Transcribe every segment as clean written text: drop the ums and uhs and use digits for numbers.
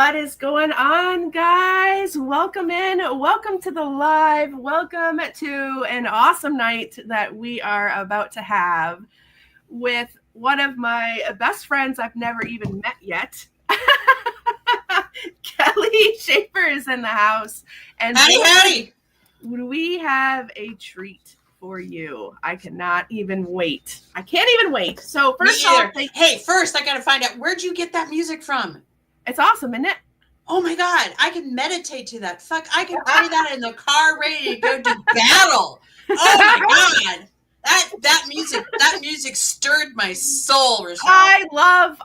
What is going on, guys? Welcome in. Welcome to the live. Welcome to an awesome night that we are about to have with one of my best friends I've never even met yet. Kelly Shaffer is in the house. And howdy. We have a treat for you. I cannot even wait. I can't even wait. So first off, first I gotta find out, where'd you get that music from? It's awesome, isn't it? Oh my God, I can meditate to that. Fuck, I can play that in the car ready to go to battle. Oh my God. That music stirred my soul, Rochelle. I love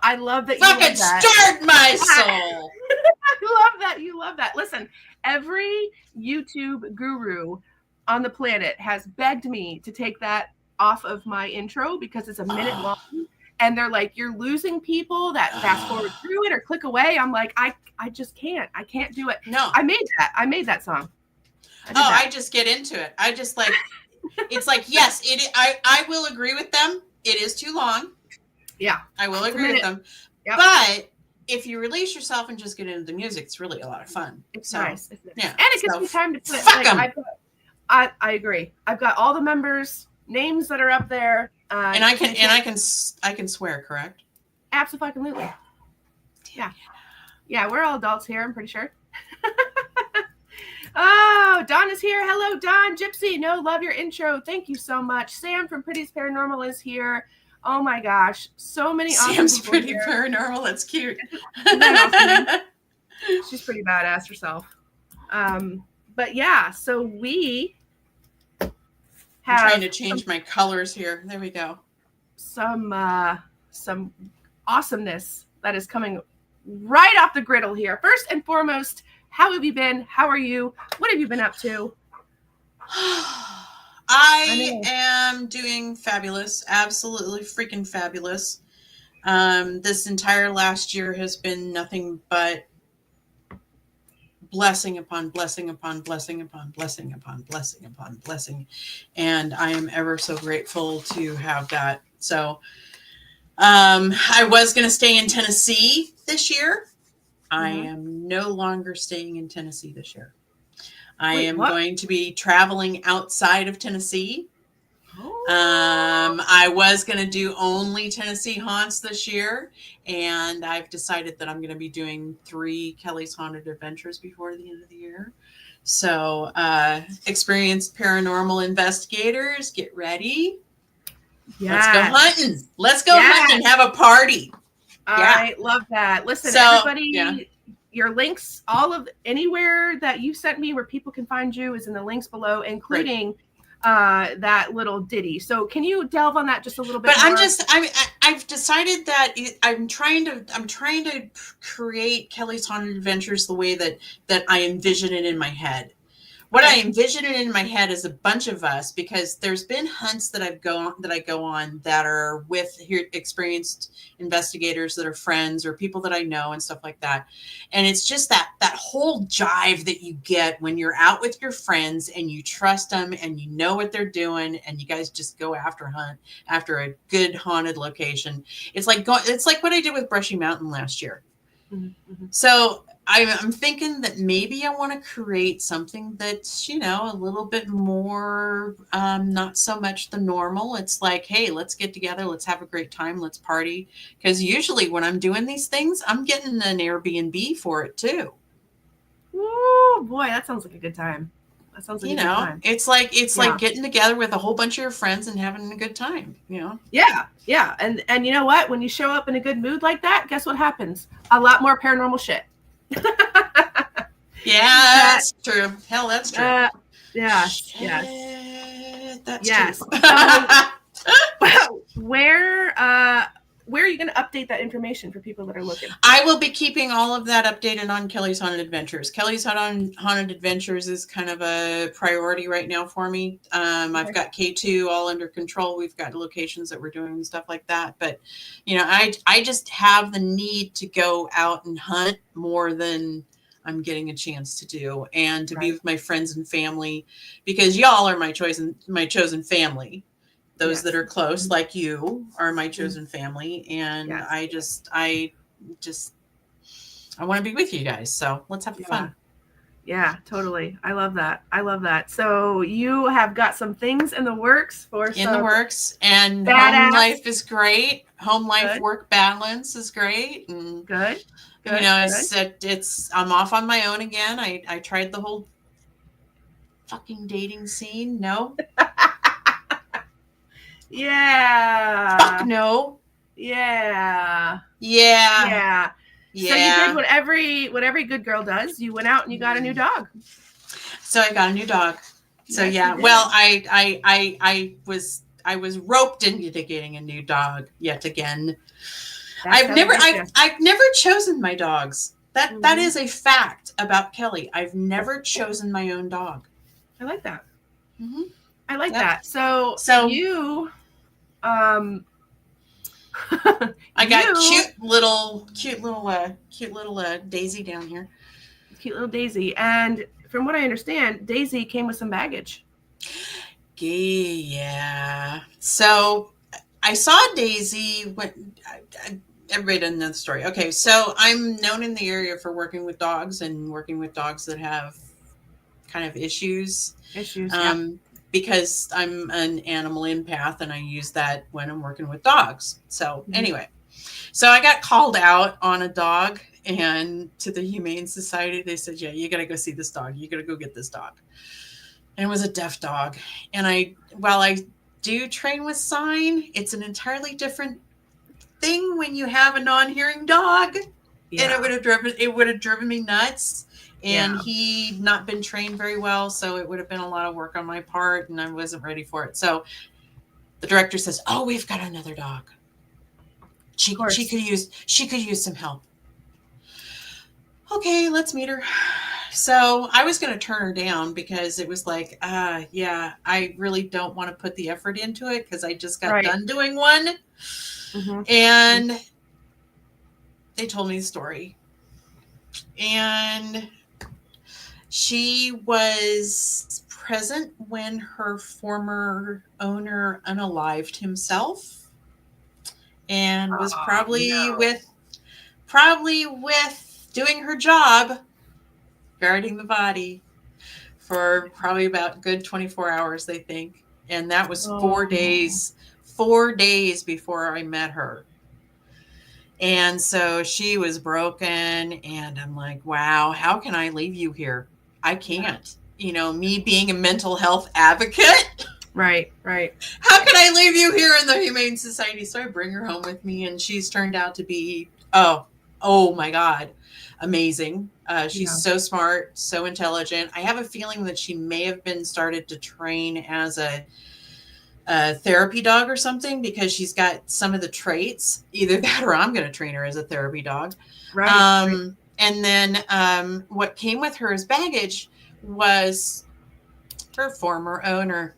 that you fucking stirred my soul. I love that. You love that. Listen, every YouTube guru on the planet has begged me to take that off of my intro because it's a minute long. And they're like, you're losing people that fast forward through it or click away. I'm like, I just can't. I can't do it. No. I made that song. I just get into it. I just like, it's like, yes, I will agree with them. It is too long. Yeah. I will agree with them. Yep. But if you release yourself and just get into the music, it's really a lot of fun. It's nice. Isn't it? Yeah. And it gives me time to put fuck them. I agree. I've got all the members' names that are up there. And I can swear, correct? Absolutely. Yeah, we're all adults here, I'm pretty sure. Oh, Dawn is here. Hello, Dawn. Gypsy, no, love your intro. Thank you so much. Sam from Pretty's Paranormal is here. Oh my gosh, so many awesome Sam's people pretty here. paranormal. That's cute. She's pretty badass herself. But yeah, so we have I'm trying to change my colors here. There we go. Some awesomeness that is coming right off the griddle here. First and foremost, how have you been? How are you? What have you been up to? I am doing fabulous. Absolutely freaking fabulous. This entire last year has been nothing but blessing upon blessing upon blessing upon blessing upon blessing upon blessing. And I am ever so grateful to have that. So I was going to stay in Tennessee this year. I am no longer staying in Tennessee this year. I am going to be traveling outside of Tennessee. I was going to do only Tennessee haunts this year, and I've decided that I'm going to be doing 3 Kelly's Haunted Adventures before the end of the year. So, experienced paranormal investigators, get ready. Let's go hunting. Let's go hunting and have a party. I love that. Listen, everybody, your links, anywhere that you sent me where people can find you is in the links below, including that little ditty. So can you delve on that just a little bit more? I've decided that I'm trying to create Kelly's Haunted Adventures the way that I envision it in my head. What I envision it in my head is a bunch of us, because there's been hunts that I go on that are with experienced investigators that are friends or people that I know and stuff like that. And it's just that whole jive that you get when you're out with your friends and you trust them and you know what they're doing and you guys just go after a good haunted location. It's like what I did with Brushy Mountain last year. Mm-hmm. So I'm thinking that maybe I want to create something that's, a little bit more, not so much the normal. It's like, hey, let's get together. Let's have a great time. Let's party. Because usually when I'm doing these things, I'm getting an Airbnb for it too. Oh boy, that sounds like a good time. That sounds like a good time. It's like getting together with a whole bunch of your friends and having a good time, Yeah. And you know what? When you show up in a good mood like that, guess what happens? A lot more paranormal shit. Yeah, that's true. Hell, that's true. Yes. That's true. Well, where are you going to update that information for people that are looking? I will be keeping all of that updated on Kelly's Haunted Adventures. Kelly's Haunted Adventures is kind of a priority right now for me. I've got K2 all under control. We've got locations that we're doing and stuff like that. But, I just have the need to go out and hunt more than I'm getting a chance to do, and to be with my friends and family, because y'all are my chosen family. Those that are close, like you, are my chosen family. And I just I want to be with you guys. So let's have fun. Yeah, totally. I love that. I love that. So you have got some things in the works for In the works, and badass. home life is great. Home life Good. work balance is great, and Good. you know, it's I'm off on my own again. I tried the whole fucking dating scene. No. Yeah. Fuck no. Yeah. Yeah. Yeah. So you did what every good girl does. You went out and you got a new dog. So I got a new dog. So Yes, yeah, well, I was roped into getting a new dog yet again. I've never chosen my dogs. That is a fact about Kelly. I've never chosen my own dog. I like that. Mm-hmm. I like that. So you, I got cute little Daisy down here. Cute little Daisy, and from what I understand, Daisy came with some baggage. Yeah. So I saw Daisy when everybody doesn't know the story. Okay, so I'm known in the area for working with dogs and working with dogs that have kind of issues. Because I'm an animal empath and I use that when I'm working with dogs. So anyway, so I got called out on a dog, and to the Humane Society, they said, yeah, you got to go see this dog. You got to go get this dog. And it was a deaf dog. And while I do train with sign, it's an entirely different thing when you have a non-hearing dog. Yeah. And it would have driven me nuts. And he'd not been trained very well, so it would have been a lot of work on my part, and I wasn't ready for it. So the director says, "Oh, we've got another dog. She could use some help." Okay, let's meet her. So I was going to turn her down because it was like, yeah, I really don't want to put the effort into it because I just got done doing one. And they told me the story. And she was present when her former owner unalived himself, and was probably with doing her job, guarding the body, for probably about good 24 hours, they think. And that was 4 days before I met her. And so she was broken, and I'm like, wow, how can I leave you here? I can't. You know, me being a mental health advocate. Right. How can I leave you here in the Humane Society? So I bring her home with me, and she's turned out to be, oh my God, amazing. She's so smart, so intelligent. I have a feeling that she may have been started to train as a therapy dog or something, because she's got some of the traits. Either that, or I'm going to train her as a therapy dog. Right. And then what came with her as baggage was her former owner.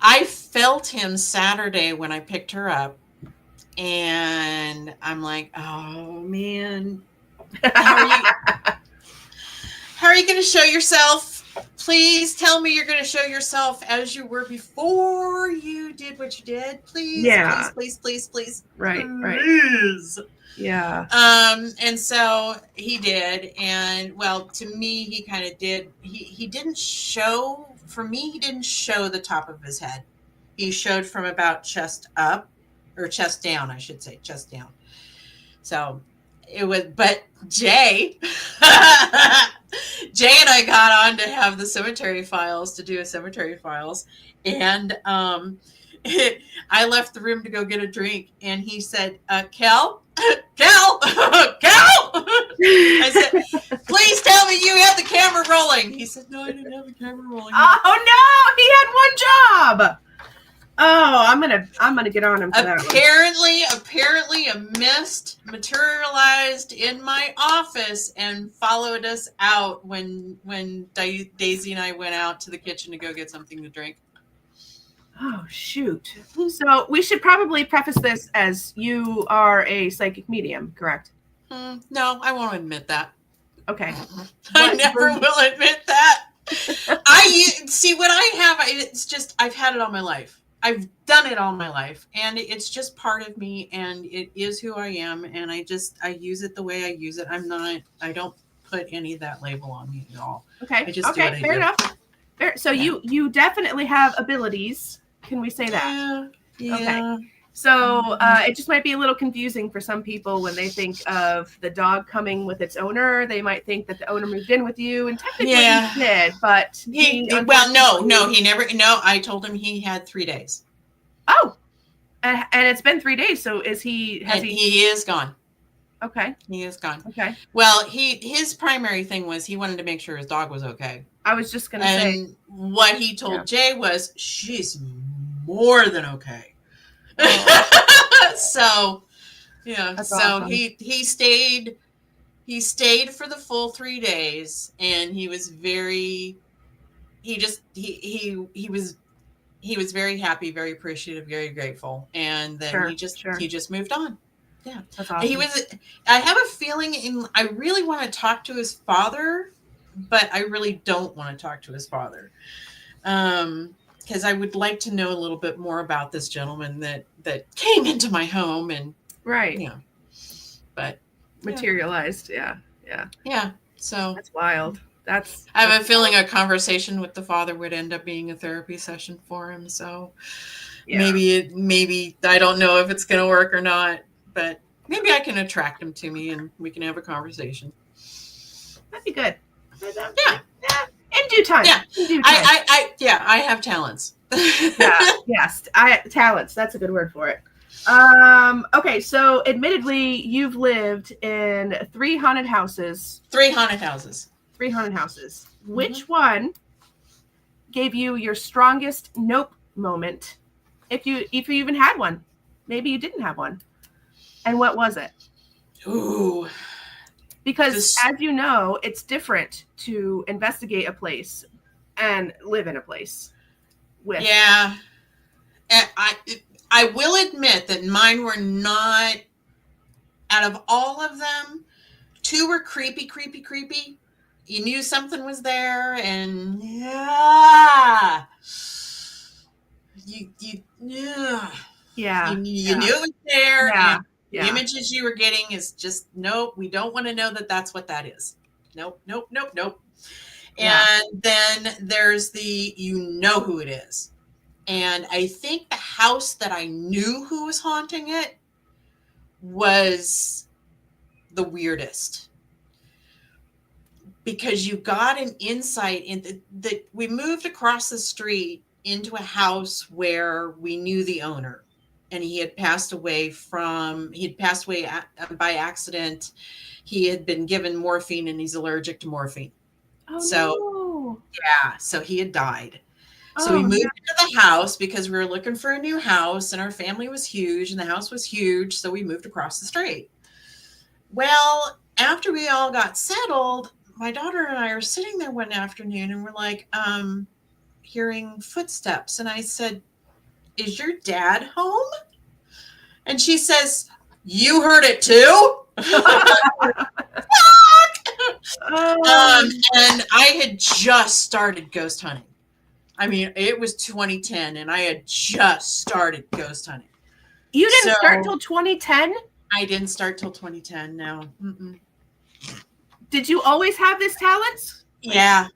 I felt him Saturday when I picked her up, and I'm like, oh man, how are you going to show yourself? Please tell me you're going to show yourself as you were before you did what you did. Please, please. Right. Please. Yeah. And so he did. And well, to me, he kind of did. He didn't show, for me, he didn't show the top of his head. He showed from about chest up, or chest down, I should say, chest down. So it was, but Jay and I got on to have the cemetery files, to do a cemetery files. And I left the room to go get a drink, and he said, Kel. I said, please tell me you had the camera rolling. He said, no, I didn't have the camera rolling. Oh no, he had one job. Oh, I'm gonna get on him for that one. Apparently a mist materialized in my office and followed us out when Daisy and I went out to the kitchen to go get something to drink. Oh, shoot. So we should probably preface this as you are a psychic medium, correct? No, I won't admit that. Okay. I never will admit that. See what I have. It's just, I've had it all my life. I've done it all my life, and it's just part of me, and it is who I am, and I use it the way I use it. I don't put any of that label on me at all. Okay. I just do what I Fair do. enough. So Yeah. you definitely have abilities. Can we say that? Yeah. Okay. So it just might be a little confusing for some people when they think of the dog coming with its owner. They might think that the owner moved in with you, and technically he did, but no, he never. No, I told him he had 3 days. Oh, and it's been 3 days. So he is gone. Okay. He is gone. Okay. Well, his primary thing was he wanted to make sure his dog was okay. I was just gonna say. And what he told Jay was, she's more than okay. Oh. So, yeah. That's awesome. He stayed for the full 3 days, and he was very very happy, very appreciative, very grateful, and then he just moved on. Yeah, that's awesome. I have a feeling I really want to talk to his father, but I really don't want to talk to his father, because I would like to know a little bit more about this gentleman that came into my home and but materialized. Yeah. So that's wild. I have a feeling a conversation with the father would end up being a therapy session for him. So maybe I don't know if it's going to work or not, but maybe I can attract him to me and we can have a conversation. That'd be good. Yeah. In due time. Yeah. I have talents. Yes. Talents. That's a good word for it. Okay. So admittedly, you've lived in 3 haunted houses. 3 haunted houses. 3 haunted houses. Mm-hmm. Which one gave you your strongest nope moment? If you even had one, maybe you didn't have one. And what was it? Ooh. Because as you know, it's different to investigate a place and live in a place with. Yeah. And I will admit that mine were not, out of all of them, 2 were creepy. You knew something was there, and you knew it was there. Yeah. And the images you were getting is just, nope, we don't want to know that that's what that is. Nope. And then there's who it is. And I think the house that I knew who was haunting it was the weirdest. Because you got an insight in that we moved across the street into a house where we knew the owner, and he had passed away by accident. He had been given morphine, and he's allergic to morphine. So he had died. So we moved into the house because we were looking for a new house, and our family was huge and the house was huge. So we moved across the street. Well, after we all got settled, my daughter and I are sitting there one afternoon, and we're like, hearing footsteps. And I said, is your dad home? And she says, you heard it too? And I had just started ghost hunting. I mean, it was 2010, and I had just started ghost hunting. You didn't start till 2010? I didn't start till 2010, no. Mm-mm. Did you always have this talent? Yeah.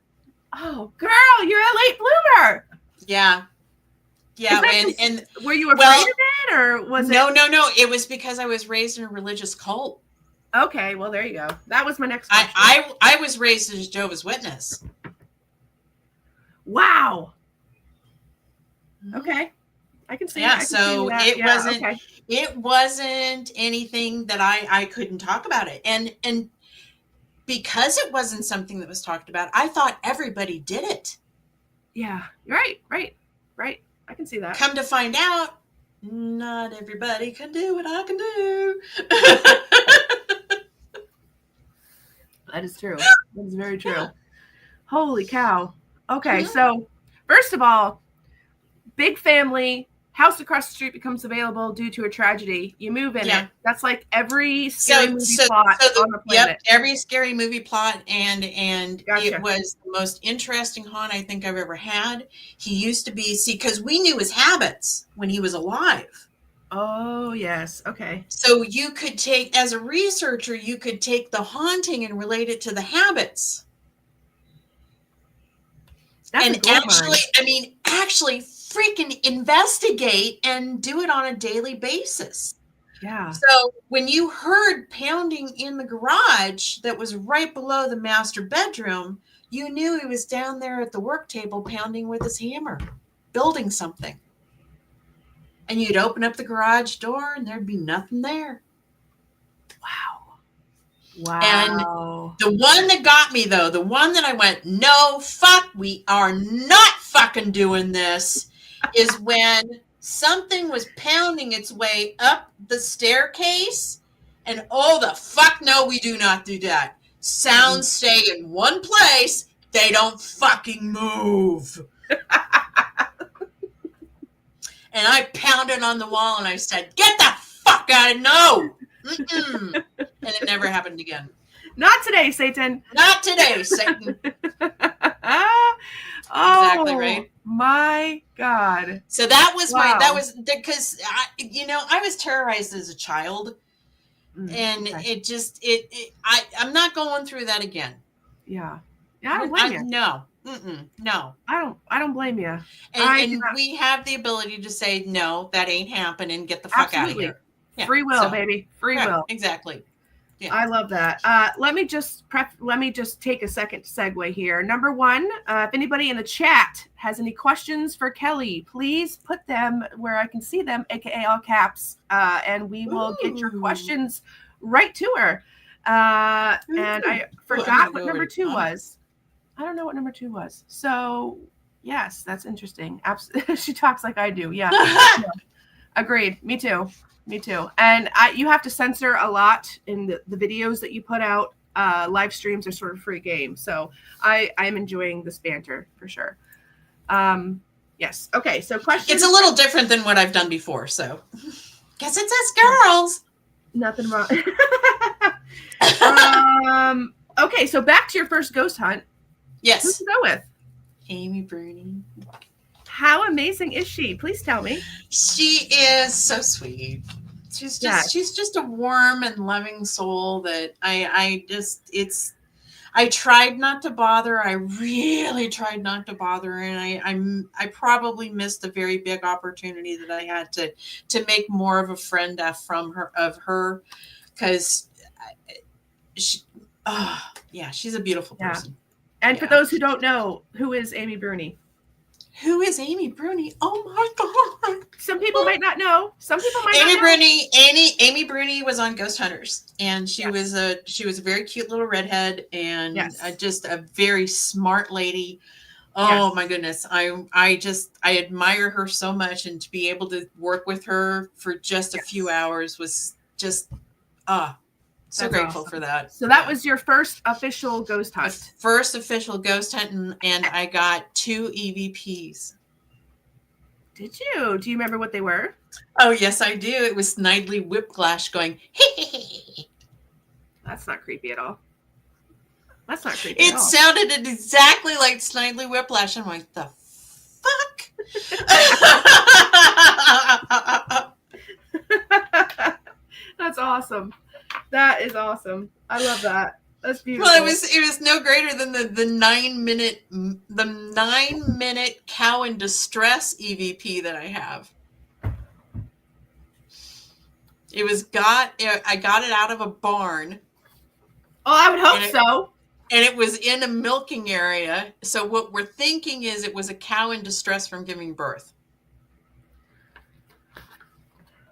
Oh, girl, you're a late bloomer. Yeah. Yeah. And were you afraid of it, or was it? No. It was because I was raised in a religious cult. Okay, well, there you go. That was my next question. I was raised as a Jehovah's Witness. Wow. Okay. I can see that. So it wasn't anything that I couldn't talk about it. And because it wasn't something that was talked about, I thought everybody did it. Yeah. Right. I can see that. Come to find out, not everybody can do what I can do. That is true. That is very true. Holy cow. Okay, so first of all, big family, house across the street becomes available due to a tragedy. You move in it. That's like every scary movie plot on the planet. Yep, every scary movie plot, and Gotcha. It was the most interesting haunt I think I've ever had. He used to be, because we knew his habits when he was alive. Oh, yes. Okay. So you could take, as a researcher, you could take the haunting and relate it to the habits. That's and actually freaking investigate and do it on a daily basis. Yeah. So when you heard pounding in the garage that was right below the master bedroom, you knew he was down there at the work table pounding with his hammer, building something. And you'd open up the garage door and there'd be nothing there. Wow. And the one that got me, though, the one that I went, no, fuck, we are not fucking doing this, is when something was pounding its way up the staircase. And oh, the fuck no, we do not do that. Sounds stay in one place. They don't fucking move. And I pounded on the wall and I said, get the fuck out of no. Mm-mm. And it never happened again. Not today, Satan. Not today, Satan. Exactly right. My God. So that was because I was terrorized as a child, and I'm not going through that again. Yeah. I don't blame you. No. No. I don't blame you. And we have the ability to say, no, that ain't happening. Get the fuck out of here. Yeah, free will, baby. Free will. Exactly. Yeah. I love that. Let me just take a second to segue here. Number one, if anybody in the chat has any questions for Kelly, please put them where I can see them, aka all caps, and we will get your questions right to her. And I forgot what number 2 was. I don't know what number 2 was. So yes, that's interesting. She talks like I do. Yeah. Agreed. Me too. And you have to censor a lot in the videos that you put out. Live streams are sort of free game. So I'm enjoying this banter for sure. Yes. Okay. So questions. It's a little different than what I've done before. So guess it's us girls. Nothing wrong. Okay. So back to your first ghost hunt. Yes. Who to go with? Amy Bruni. How amazing is she? Please tell me. She is so sweet. She's just a warm and loving soul that I tried not to bother. I really tried not to bother her, and I probably missed a very big opportunity that I had to make more of a friend of her because she's a beautiful person. And for those who don't know, who is Amy Bruni? Who is Amy Bruni? Oh my God! Some people might not know. Some people might not know. Amy Bruni was on Ghost Hunters, and she was a very cute little redhead, and just a very smart lady. Oh my goodness, I admire her so much, and to be able to work with her for just a few hours was just so grateful for that. So that was your first official ghost hunt. First official ghost hunt, and I got 2 EVPs. Did you? Do you remember what they were? Oh, yes, I do. It was Snidely Whiplash going, hey. That's not creepy at all. It sounded exactly like Snidely Whiplash. I'm like, the fuck? That's awesome. That is awesome. I love that. That's beautiful. Well, it was no greater than the 9-minute cow in distress EVP that I have. I got it out of a barn. Oh, I would hope so. And it was in a milking area. So what we're thinking is it was a cow in distress from giving birth.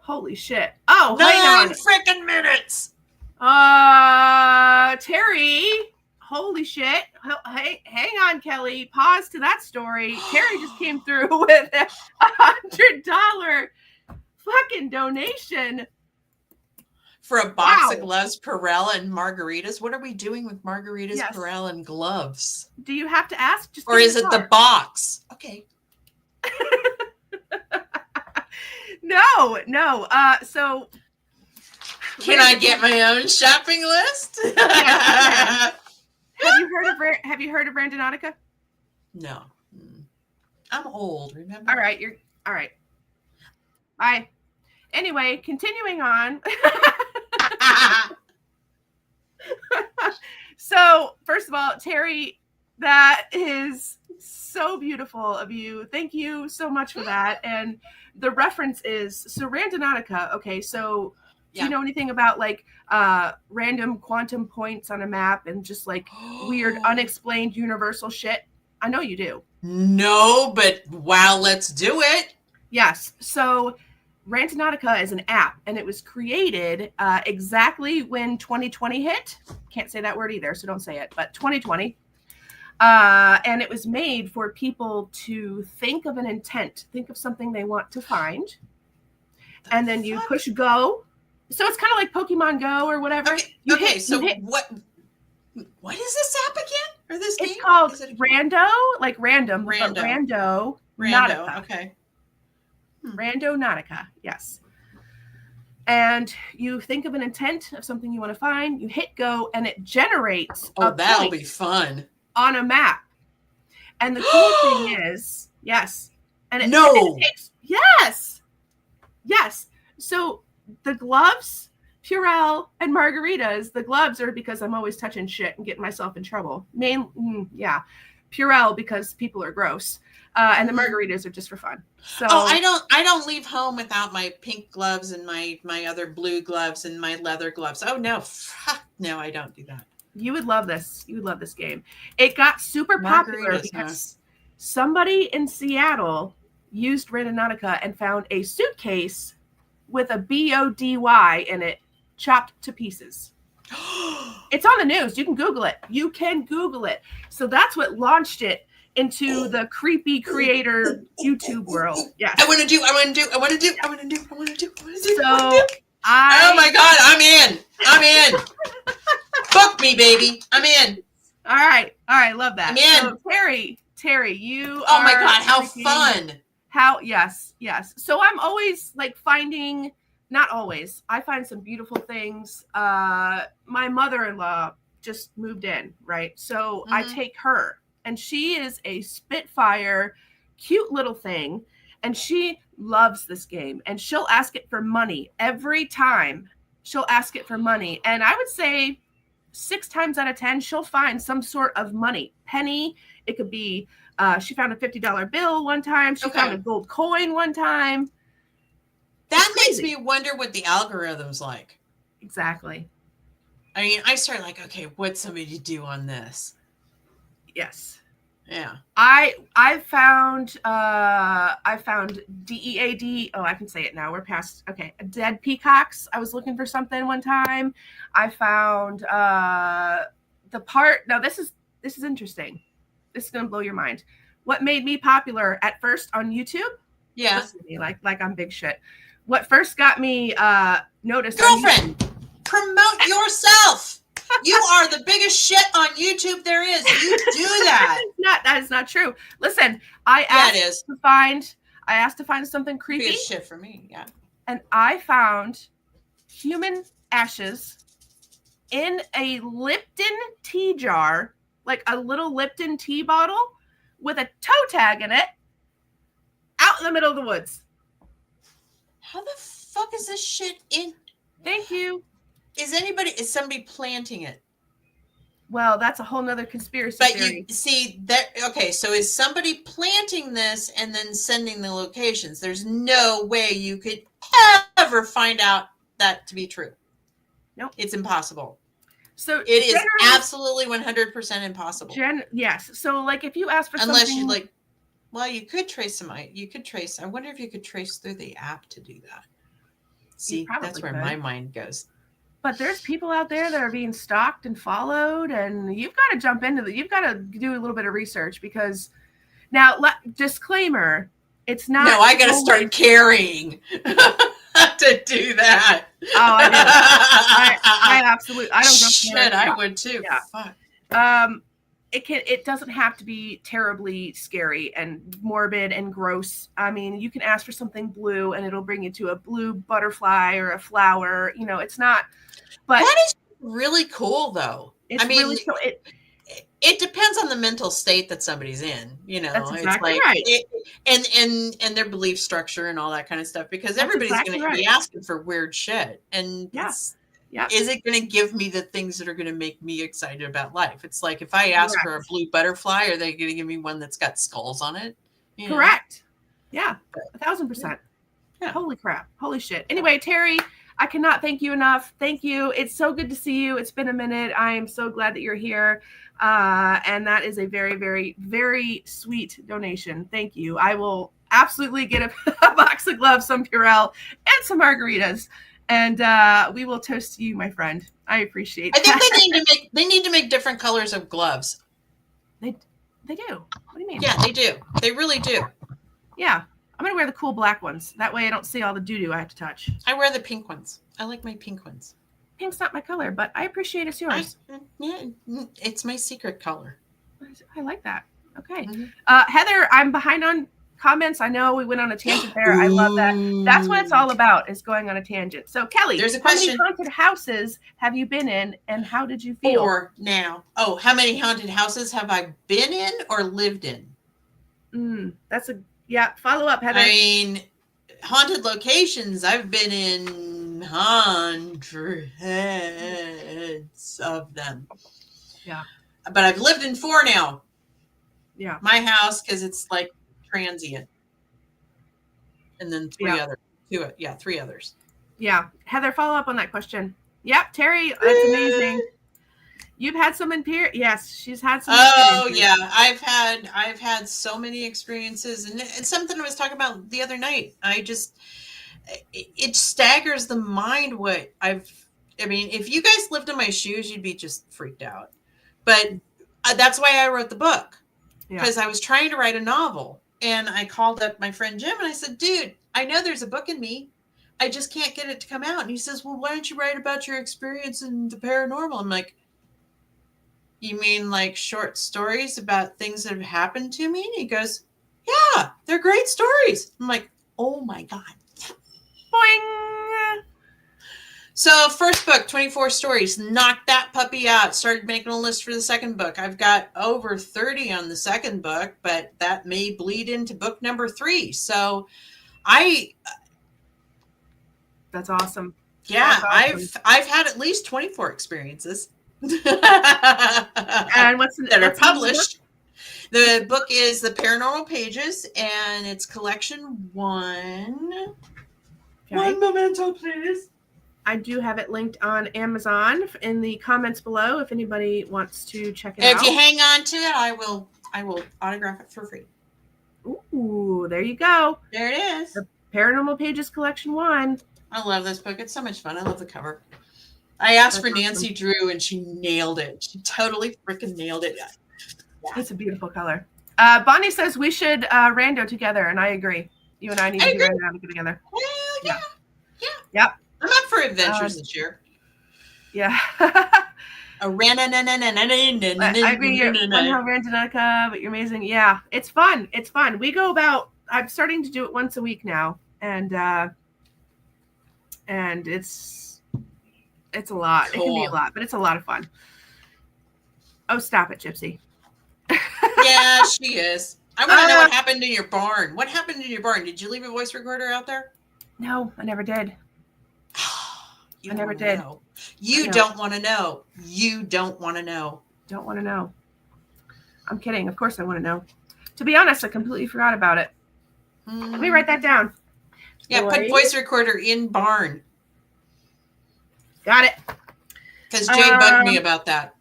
Holy shit. Oh, 9 freaking minutes. Terry, holy shit. Hey, hang on, Kelly. Pause to that story. Terry just came through with a $100 fucking donation. For a box of gloves, Perel, and margaritas. What are we doing with margaritas, Perel, and gloves? Do you have to ask? Or is it the box? Okay. No. So Can I get my own shopping list? Yes, have you heard of Randonautica? No. I'm old, remember? All right. Bye. Anyway, continuing on. So, first of all, Terry, that is so beautiful of you. Thank you so much for that. And the reference is so Randonautica. Okay, so do you know anything about like random quantum points on a map and just like weird unexplained universal shit? I know you do. No, but wow, let's do it. Yes. So Randonautica is an app, and it was created exactly when 2020 hit. Can't say that word either, so don't say it, but 2020. And it was made for people to think of an intent, think of something they want to find, and then you push go. So it's kind of like Pokemon Go or whatever. What is this app again? Or this game? It's called Rando, like random, Rando. but Rando. Rando, okay. Randonautica, yes. And you think of an intent of something you want to find, you hit go, and it generates that'll be fun. On a map. And the cool thing is, yes. And it takes, yes. So the gloves, Purell and Margaritas, the gloves are because I'm always touching shit and getting myself in trouble. Purell because people are gross. And the margaritas are just for fun. So I don't leave home without my pink gloves and my other blue gloves and my leather gloves. Oh no, no, I don't do that. You would love this. You would love this game. It got super popular because somebody in Seattle used Randonautica and found a suitcase with a BODY in it, chopped to pieces. It's on the news. You can Google it. So that's what launched it into the creepy creator YouTube world. Yes. I want to do. So oh my God, I'm in. Book me, baby. I'm in. All right. Love that. I'm in. So, Terry, you. Oh my God, how fun. Yes. So I'm always like finding. Not always. I find some beautiful things. My mother-in-law just moved in, right? So I take her. And she is a spitfire, cute little thing. And she loves this game. And she'll ask it for money every time. She'll ask it for money. And I would say 6 times out of 10, she'll find some sort of money. Penny. It could be, she found a $50 bill one time. She found a gold coin one time. That makes me wonder what the algorithm's like. Exactly. I mean, I start like, okay, what's somebody do on this? Yes. Yeah. I found DEAD. Oh, I can say it now. We're past. Okay. Dead peacocks. I was looking for something one time. I found the part. Now this is interesting. This is gonna blow your mind. What made me popular at first on YouTube? Yeah. Listen to me, like I'm big shit. What first got me noticed? Girlfriend, promote yourself. You are the biggest shit on YouTube there is. You do that. That is not true. Listen, I asked to find something creepy. Be a shit for me, yeah. And I found human ashes in a Lipton tea jar, like a little Lipton tea bottle with a toe tag in it, out in the middle of the woods. How the fuck is this shit in? Thank you. Is somebody planting it? Well, that's a whole nother conspiracy theory. You see that? Okay, so is somebody planting this and then sending the locations? There's no way you could ever find out that to be true. Nope. It's impossible. So it is absolutely 100% impossible. Yes. So like if you ask for unless something, you like, well, you could trace some. You could trace. I wonder if you could trace through the app to do that. See, that's where my mind goes. But there's people out there that are being stalked and followed, and you've got to jump into you've got to do a little bit of research because now, disclaimer, it's not. No, I got to start carrying to do that. Oh, I do. I absolutely. I don't. Shit, I would too. Yeah. Fuck. it doesn't have to be terribly scary and morbid and gross. I mean, you can ask for something blue and it'll bring you to a blue butterfly or a flower. It's not, but that is really cool though. It's really cool. It depends on the mental state that somebody's in, That's exactly it's like right. and their belief structure and all that kind of stuff, because everybody's exactly going to be right. asking for weird shit. And is it going to give me the things that are going to make me excited about life? It's like, if I ask for a blue butterfly, are they going to give me one that's got skulls on it? Correct. Yeah. 1,000%. Yeah. Holy crap. Holy shit. Anyway, Terry, I cannot thank you enough. Thank you. It's so good to see you. It's been a minute. I am so glad that you're here. And that is a very, very, very sweet donation. Thank you. I will absolutely get a box of gloves, some Purell, and some margaritas. And we will toast to you, my friend. I appreciate that. I think they need to make different colors of gloves. They do. What do you mean? Yeah, they do. They really do. Yeah. I'm going to wear the cool black ones. That way I don't see all the doo-doo I have to touch. I wear the pink ones. I like my pink ones. Pink's not my color, but I appreciate it's yours. It's my secret color. I like that. Okay. Mm-hmm. Heather, I'm behind on comments. I know we went on a tangent there. I love that. That's what it's all about, is going on a tangent. So, Kelly, there's a question. How many haunted houses have you been in, and how did you feel? 4 now. Oh, how many haunted houses have I been in or lived in? That's a... Yeah, follow up, Heather. I mean, haunted locations, I've been in hundreds of them. Yeah. But I've lived in 4 now. Yeah. My house, because it's like transient. And then 3 others. 3 others. Yeah. Heather, follow up on that question. Yep, Terry, that's amazing. You've had some yes, she's had some. Oh yeah, I've had so many experiences, and it's something I was talking about the other night. It staggers the mind what I mean, if you guys lived in my shoes, you'd be just freaked out. But that's why I wrote the book, because I was trying to write a novel, and I called up my friend Jim and I said, "Dude, I know there's a book in me. I just can't get it to come out." And he says, "Well, why don't you write about your experience in the paranormal?" I'm like, "You mean like short stories about things that have happened to me?" And he goes, "Yeah, they're great stories." I'm like, "Oh my God." Boing. So first book, 24 stories, knocked that puppy out. Started making a list for the second book. I've got over 30 on the second book, but that may bleed into book number 3. So that's awesome. Yeah, that's awesome. I've had at least 24 experiences. And that are published. The book is The Paranormal Pages, and it's collection 1. Okay. One memento, please. I do have it linked on Amazon in the comments below if anybody wants to check it out. If you hang on to it, I will autograph it for free. Ooh, there you go. There it is. The Paranormal Pages collection 1. I love this book. It's so much fun. I love the cover. I asked for Nancy Drew, and she nailed it. She totally freaking nailed it. Yeah. It's a beautiful color. Bonnie says we should rando together, and I agree. You and I need to do rando together. Well, yeah. Yep. I'm up for adventures this year. Yeah. A random. I mean, you're Randonica, but you're amazing. Yeah, it's fun. It's fun. We go about. I'm starting to do it once a week now, and it's a lot. Cool. It can be a lot, but it's a lot of fun. Oh, stop it, Gypsy. Yeah, she is. I want to know what happened in your barn. What happened in your barn? Did you leave a voice recorder out there? No, I never did. I never did. You don't want to know. You don't want to know. Don't want to know. I'm kidding. Of course I want to know. To be honest, I completely forgot about it. Let me write that down. Yeah, put voice recorder in barn. Got it. Because Jay bugged me about that.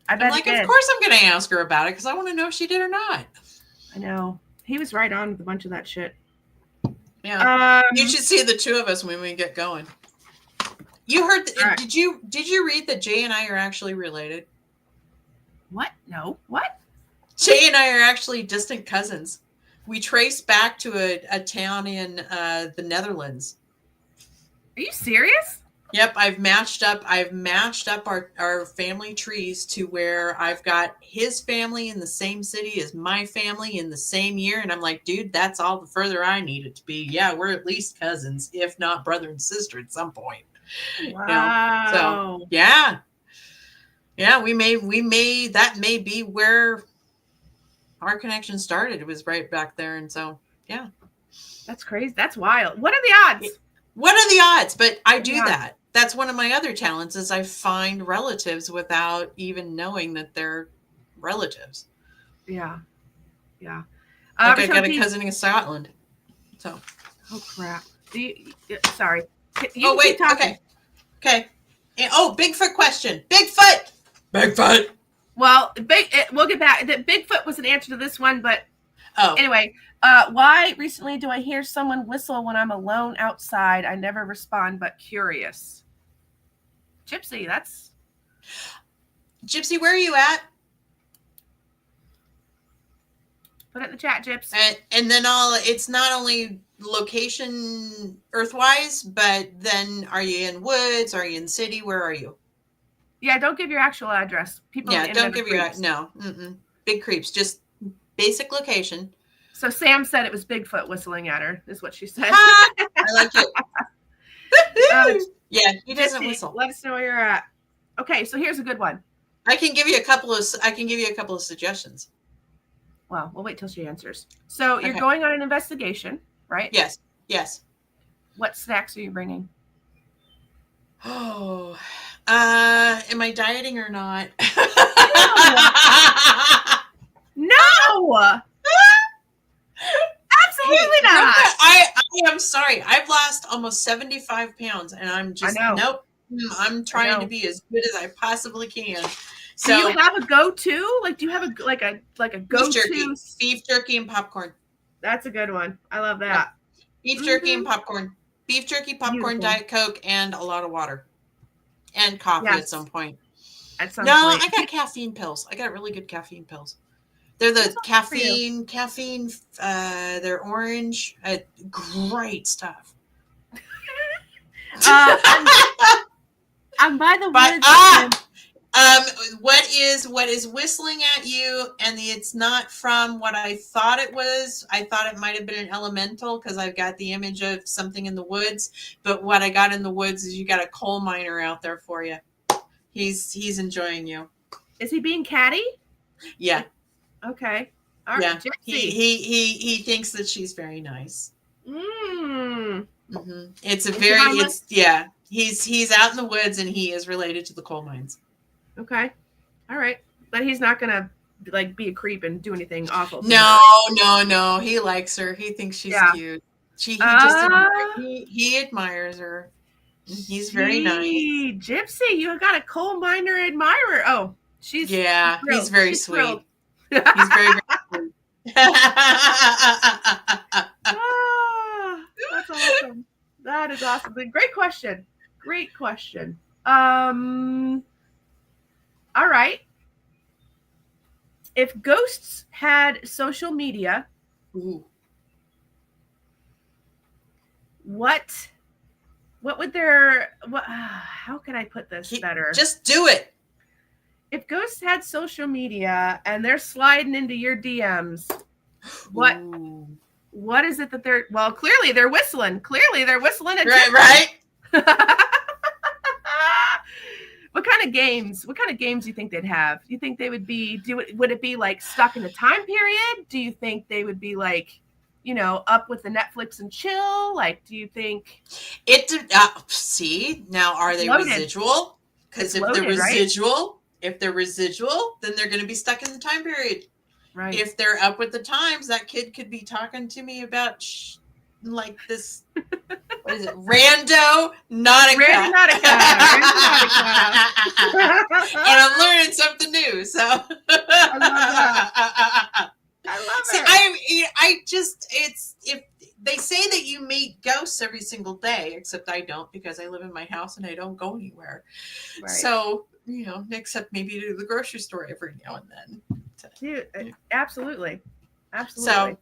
I bet I'm like, of course I'm going to ask her about it because I want to know if she did or not. I know. He was right on with a bunch of that shit. Yeah. You should see the two of us when we get going. You heard? Right. Did you read that Jay and I are actually related? What? No. What? Jay and I are actually distant cousins. We trace back to a town in the Netherlands. Are you serious? Yep, I've matched up our family trees to where I've got his family in the same city as my family in the same year, and I'm like, dude, that's all the further I need it to be. Yeah, we're at least cousins, if not brother and sister at some point. So Wow. yeah. Yeah, we may that may be where our connection started. It was right back there, and so yeah. That's crazy. That's wild. What are the odds? What are the odds? But I do Yeah. that. That's one of my other talents is I find relatives without even knowing that they're relatives. Yeah. Yeah. Like I got a cousin in Scotland. So. Oh crap. Sorry. You Oh can keep wait. talking. Okay. Oh, Bigfoot question. Bigfoot. Bigfoot. Well, we'll get back. The Bigfoot was an answer to this one, but Oh. anyway, why recently do I hear someone whistle when I'm alone outside? I never respond, but curious. Gypsy, that's... Gypsy, where are you at? Put it in the chat, Gyps. And then it's not only location earthwise, but then are you in woods? Are you in city? Where are you? Yeah, don't give your actual address. People don't give your no. Big creeps. Just basic location. So Sam said it was Bigfoot whistling at her, is what she said. I like it. Yeah, he doesn't whistle. Let us know where you're at. Okay, so here's a good one. I can give you a couple of suggestions. Well, we'll wait till she answers. So you're going on an investigation, right? Yes. Yes. What snacks are you bringing? Oh, am I dieting or not? No. Absolutely not. I am sorry. I've lost almost 75 pounds, and I'm just nope. I'm trying to be as good as I possibly can. So, do you have a go-to? Like, do you have a go-to? Beef jerky and popcorn. That's a good one. I love that. Beef jerky and popcorn. Beef jerky, popcorn, Diet Coke, and a lot of water. And coffee at some point. I got caffeine pills. I got really good caffeine pills. They're the caffeine, they're orange. Great stuff. I'm by the what is whistling at you, and it's not from what I thought it was. I thought it might have been an elemental because I've got the image of something in the woods, but what I got in the woods is you got a coal miner out there for you. He's enjoying you. Is he being catty? Yeah. Okay. All right. Yeah. He thinks that she's very nice. Mm. Mm-hmm. He's out in the woods and he is related to the coal mines. Okay. All right. But he's not gonna be a creep and do anything awful. No. He likes her. He thinks she's cute. He admires her. He's very nice. Gypsy, you got a coal miner admirer. Oh, he's very sweet. He's very, very sweet. That's awesome. That is awesome. Great question. All right. If ghosts had social media, what would how can I put this better? Just do it. If ghosts had social media and they're sliding into your DMs, what is it that they're clearly they're whistling. Clearly they're whistling at right. What kind of games do you think they'd have? Do you think they would be would it be like stuck in a time period? Do you think they would be like, up with the Netflix and chill? Like, do you think see, now are they residual? Because if they're residual, then they're going to be stuck in the time period. Right. If they're up with the times, that kid could be talking to me about like this. What is it? Rando Nautica. And I'm learning something new. So I love it. If they say that you meet ghosts every single day, except I don't because I live in my house and I don't go anywhere. Right. So, except maybe to the grocery store every now and then. Dude, absolutely. So,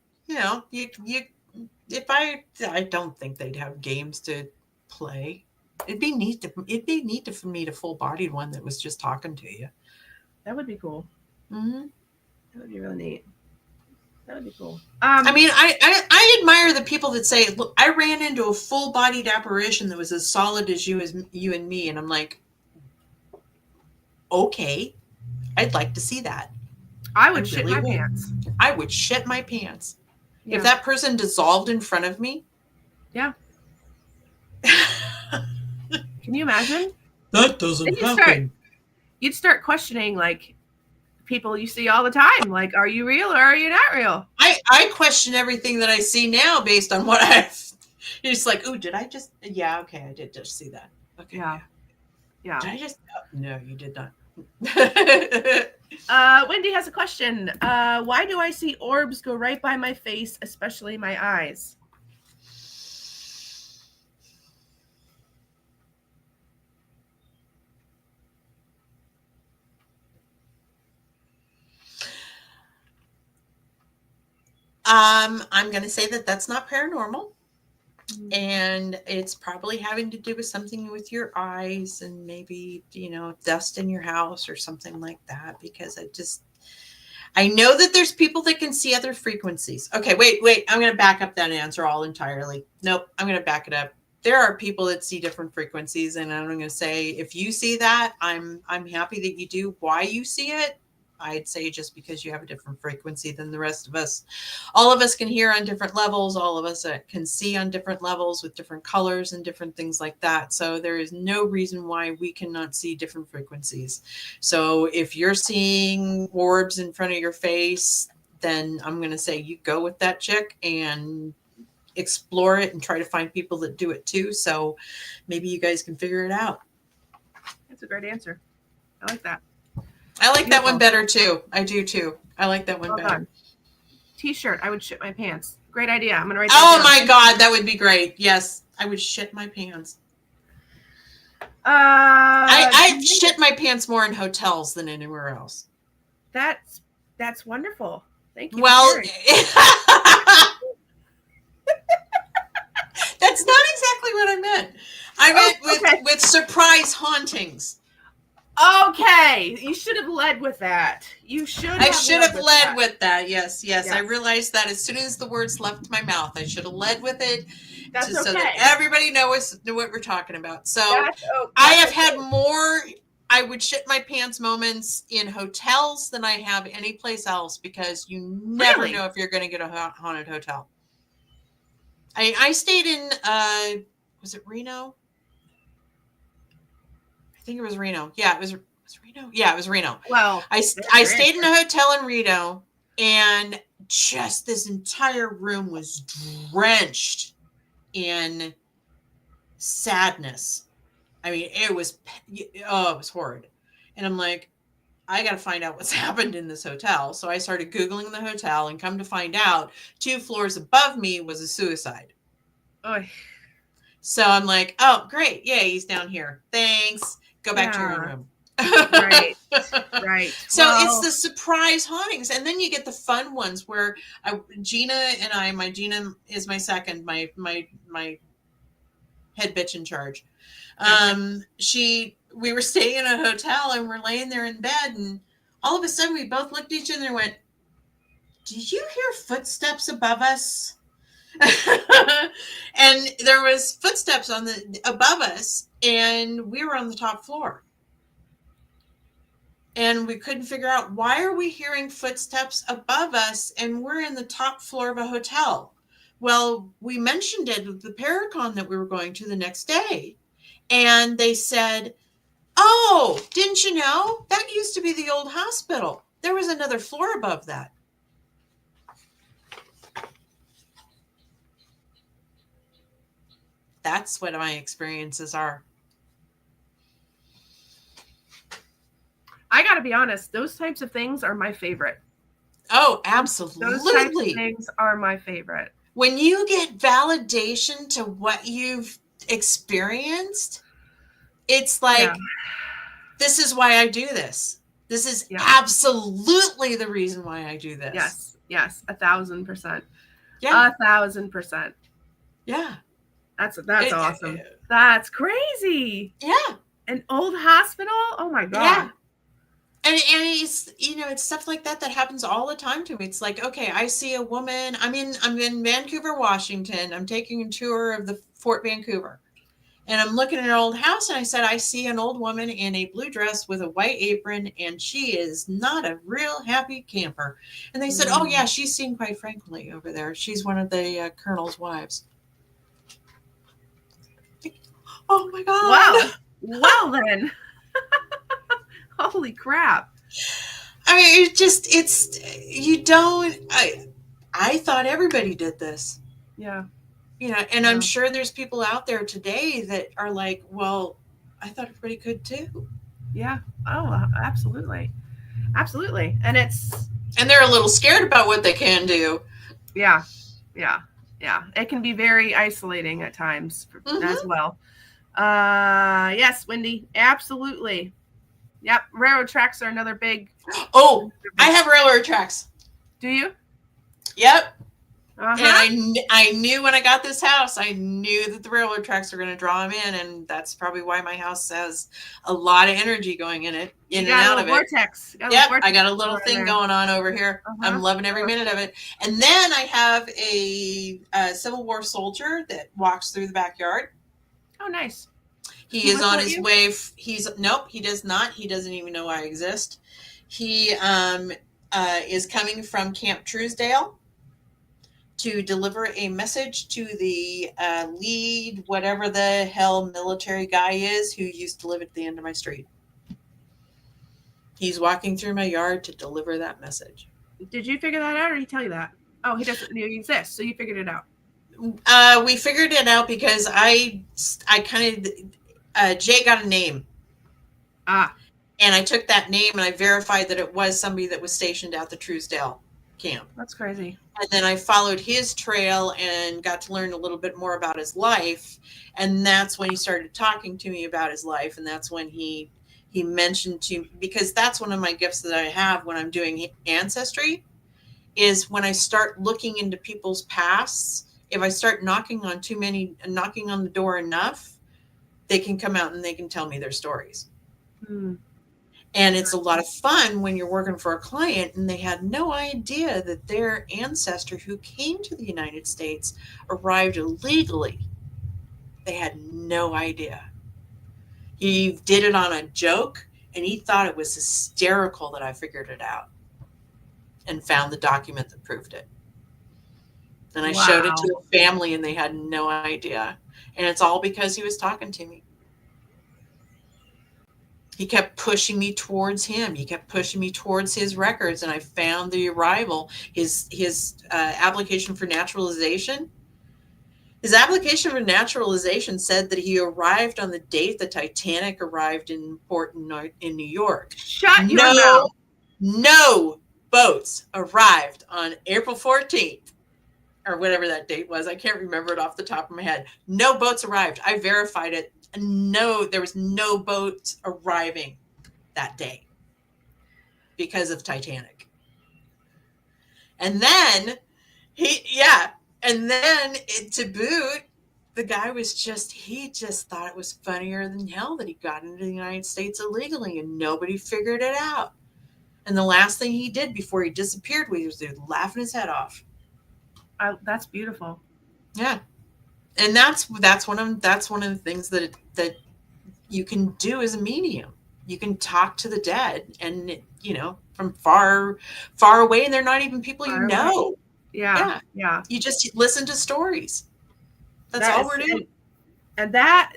I don't think they'd have games to play. It'd be neat for me to full bodied one that was just talking to you. That would be cool. Mm-hmm. That would be really neat. That would be cool. I mean, I admire the people that say, "Look, I ran into a full bodied apparition that was as solid as you and me," and I'm like, okay, I'd like to see that. I would shit my pants. I would shit my pants. Yeah. If that person dissolved in front of me. Yeah. Can you imagine? That doesn't happen. You'd start questioning, like, people you see all the time. Like, are you real or are you not real? I question everything that I see now based on what I've. It's like, oh, did I just? Yeah, okay, I did just see that. Okay. Yeah. Did I just? Oh, no, you did not. Wendy has a question. Why do I see orbs go right by my face, especially my eyes? I'm going to say that that's not paranormal. And it's probably having to do with something with your eyes and maybe, dust in your house or something like that, because I know that there's people that can see other frequencies. Okay, wait. I'm going to back up that answer all entirely. Nope, I'm going to back it up. There are people that see different frequencies, and I'm going to say, if you see that, I'm happy that you do. Why you see it, I'd say just because you have a different frequency than the rest of us. All of us can hear on different levels. All of us can see on different levels with different colors and different things like that. So there is no reason why we cannot see different frequencies. So if you're seeing orbs in front of your face, then I'm going to say you go with that chick and explore it and try to find people that do it too. So maybe you guys can figure it out. That's a great answer. I like that. I like that one better too. I do too. I like that one better. Done. T-shirt. I would shit my pants. Great idea. I'm going to write that down. My God. That would be great. Yes. I would shit my pants. I shit my pants more in hotels than anywhere else. That's wonderful. Thank you. Well, that's not exactly what I meant. I meant with surprise hauntings. Okay, you should have led with that. I should have led with that. Yes. I realized that as soon as the words left my mouth, I should have led with it. That's so that everybody knows what we're talking about. So I have had more I would shit my pants moments in hotels than I have any place else, because you never know if you're going to get a haunted hotel. I stayed in, was it Reno? I think it was Reno. Yeah, it was Reno. Yeah, it was Reno. Well, I stayed in a hotel in Reno, and just this entire room was drenched in sadness. I mean, it was horrid. And I'm like, I got to find out what's happened in this hotel. So I started Googling the hotel, and come to find out 2 floors above me was a suicide. Oy. So I'm like, oh, great. Yeah, he's down here. Thanks. Go back to your own room. Right. So it's the surprise hauntings. And then you get the fun ones where Gina is my second, my head bitch in charge. We were staying in a hotel, and we're laying there in bed, and all of a sudden we both looked at each other and went, did you hear footsteps above us? And there was footsteps above us, and we were on the top floor. And we couldn't figure out, why are we hearing footsteps above us and we're in the top floor of a hotel? Well, we mentioned it at the Paracon that we were going to the next day. And they said, oh, didn't you know? That used to be the old hospital. There was another floor above that. That's what my experiences are. I got to be honest, those types of things are my favorite. Oh, absolutely. Those types of things are my favorite. When you get validation to what you've experienced, it's like, this is why I do this. This is absolutely the reason why I do this. Yes, 1,000%. Yeah. 1,000%. Yeah. That's awesome. That's crazy. Yeah. An old hospital? Oh my God. Yeah. And it's, it's stuff like that that happens all the time to me. It's like, okay, I see a woman. I'm in Vancouver, Washington. I'm taking a tour of the Fort Vancouver. And I'm looking at an old house, and I said, I see an old woman in a blue dress with a white apron, and she is not a real happy camper. And they said, oh, yeah, she's seen quite frankly over there. She's one of the colonel's wives. Oh, my God. Well, then. Holy crap. I mean, I thought everybody did this. Yeah. And I'm sure there's people out there today that are like, well, I thought everybody could too. Yeah. Oh, absolutely. Absolutely. And they're a little scared about what they can do. Yeah. Yeah. Yeah. It can be very isolating at times as well. Yes, Wendy. Absolutely. Yep. Railroad tracks are another big. Oh, I have railroad tracks. Do you? Yep. And I knew when I got this house, I knew that the railroad tracks are going to draw them in, and that's probably why my house has a lot of energy going in it, in and out of vortex. Yep, I got a little thing going on over here. I'm loving every minute of it. And then I have a Civil War soldier that walks through the backyard. Oh, nice. He is on his way. Nope, he does not. He doesn't even know I exist. He is coming from Camp Truesdale to deliver a message to the lead, whatever the hell military guy is who used to live at the end of my street. He's walking through my yard to deliver that message. Did you figure that out, or did he tell you that? Oh, he doesn't know you exist, so you figured it out. We figured it out because I kind of Jay got a name. And I took that name and I verified that it was somebody that was stationed at the Truesdale camp. That's crazy. And then I followed his trail and got to learn a little bit more about his life. And that's when he started talking to me about his life. And that's when he mentioned to, because that's one of my gifts that I have when I'm doing ancestry, is when I start looking into people's pasts, if I start knocking on the door enough, they can come out and they can tell me their stories. And it's a lot of fun when you're working for a client and they had no idea that their ancestor who came to the United States arrived illegally. They had no idea. He did it on a joke and he thought it was hysterical that I figured it out and found the document that proved it. Then I showed it to a family and they had no idea. And it's all because he was talking to me. He kept pushing me towards him. He kept pushing me towards his records, and I found the arrival. His application for naturalization. His application for naturalization said that he arrived on the date the Titanic arrived in port in New York. Shut your mouth. No boats arrived on April 14th, or whatever that date was. I can't remember it off the top of my head. No boats arrived. I verified it. No, there was no boats arriving that day because of Titanic. And then to boot, the guy he just thought it was funnier than hell that he got into the United States illegally and nobody figured it out. And the last thing he did before he disappeared was laughing his head off. That's beautiful. Yeah. And that's one of the things that you can do as a medium. You can talk to the dead, and from far away, and they're not even people you know. Yeah. You just listen to stories. That's all we're doing. And that,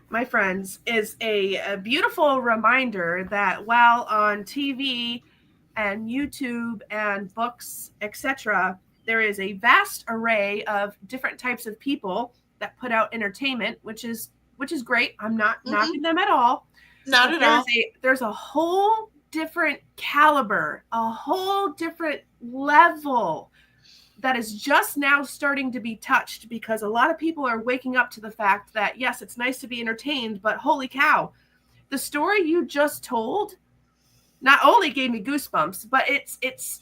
my friends, is a beautiful reminder that while on TV and YouTube and books, etc., there is a vast array of different types of people that put out entertainment, which is great. I'm not knocking them at all. Not at all. There's a whole different caliber, a whole different level that is just now starting to be touched, because a lot of people are waking up to the fact that, yes, it's nice to be entertained, but holy cow, the story you just told not only gave me goosebumps, but it's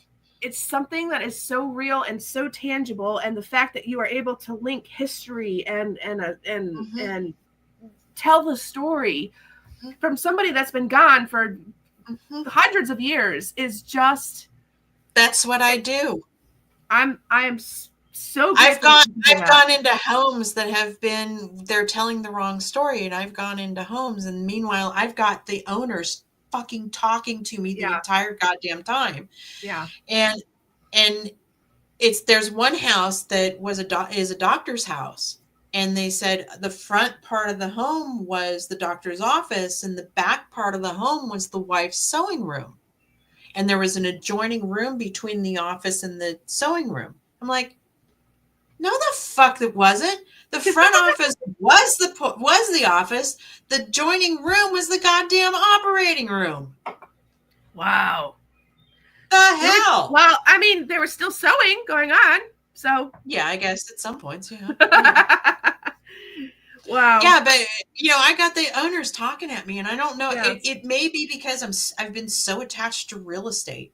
something that is so real and so tangible, and the fact that you are able to link history and tell the story from somebody that's been gone for hundreds of years is just. That's what I do. I am so. I've gone into homes that have been, they're telling the wrong story, and I've gone into homes, and meanwhile I've got the owners fucking talking to me the entire goddamn time. Yeah. And there's one house that is a doctor's house, and they said the front part of the home was the doctor's office and the back part of the home was the wife's sewing room, and there was an adjoining room between the office and the sewing room. I'm like, no, the fuck it wasn't. The front office was the office. The adjoining room was the goddamn operating room. Wow. The hell? Well, I mean, there was still sewing going on, so. Yeah, I guess at some points, yeah. Wow. Yeah, but I got the owners talking at me, and I don't know. Yeah. It may be because I've been so attached to real estate.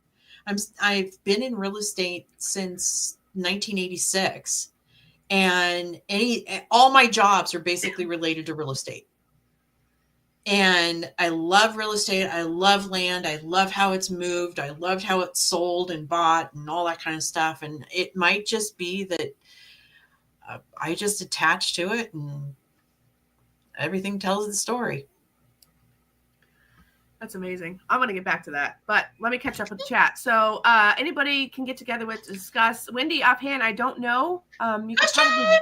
I've been in real estate since 1986, and all my jobs are basically related to real estate. And I love real estate. I love land. I love how it's moved. I loved how it's sold and bought and all that kind of stuff. And it might just be that I just attach to it, and everything tells the story. That's amazing. I want to get back to that, but let me catch up with the chat. So anybody can get together with to discuss. Wendy, offhand, I don't know. You can probably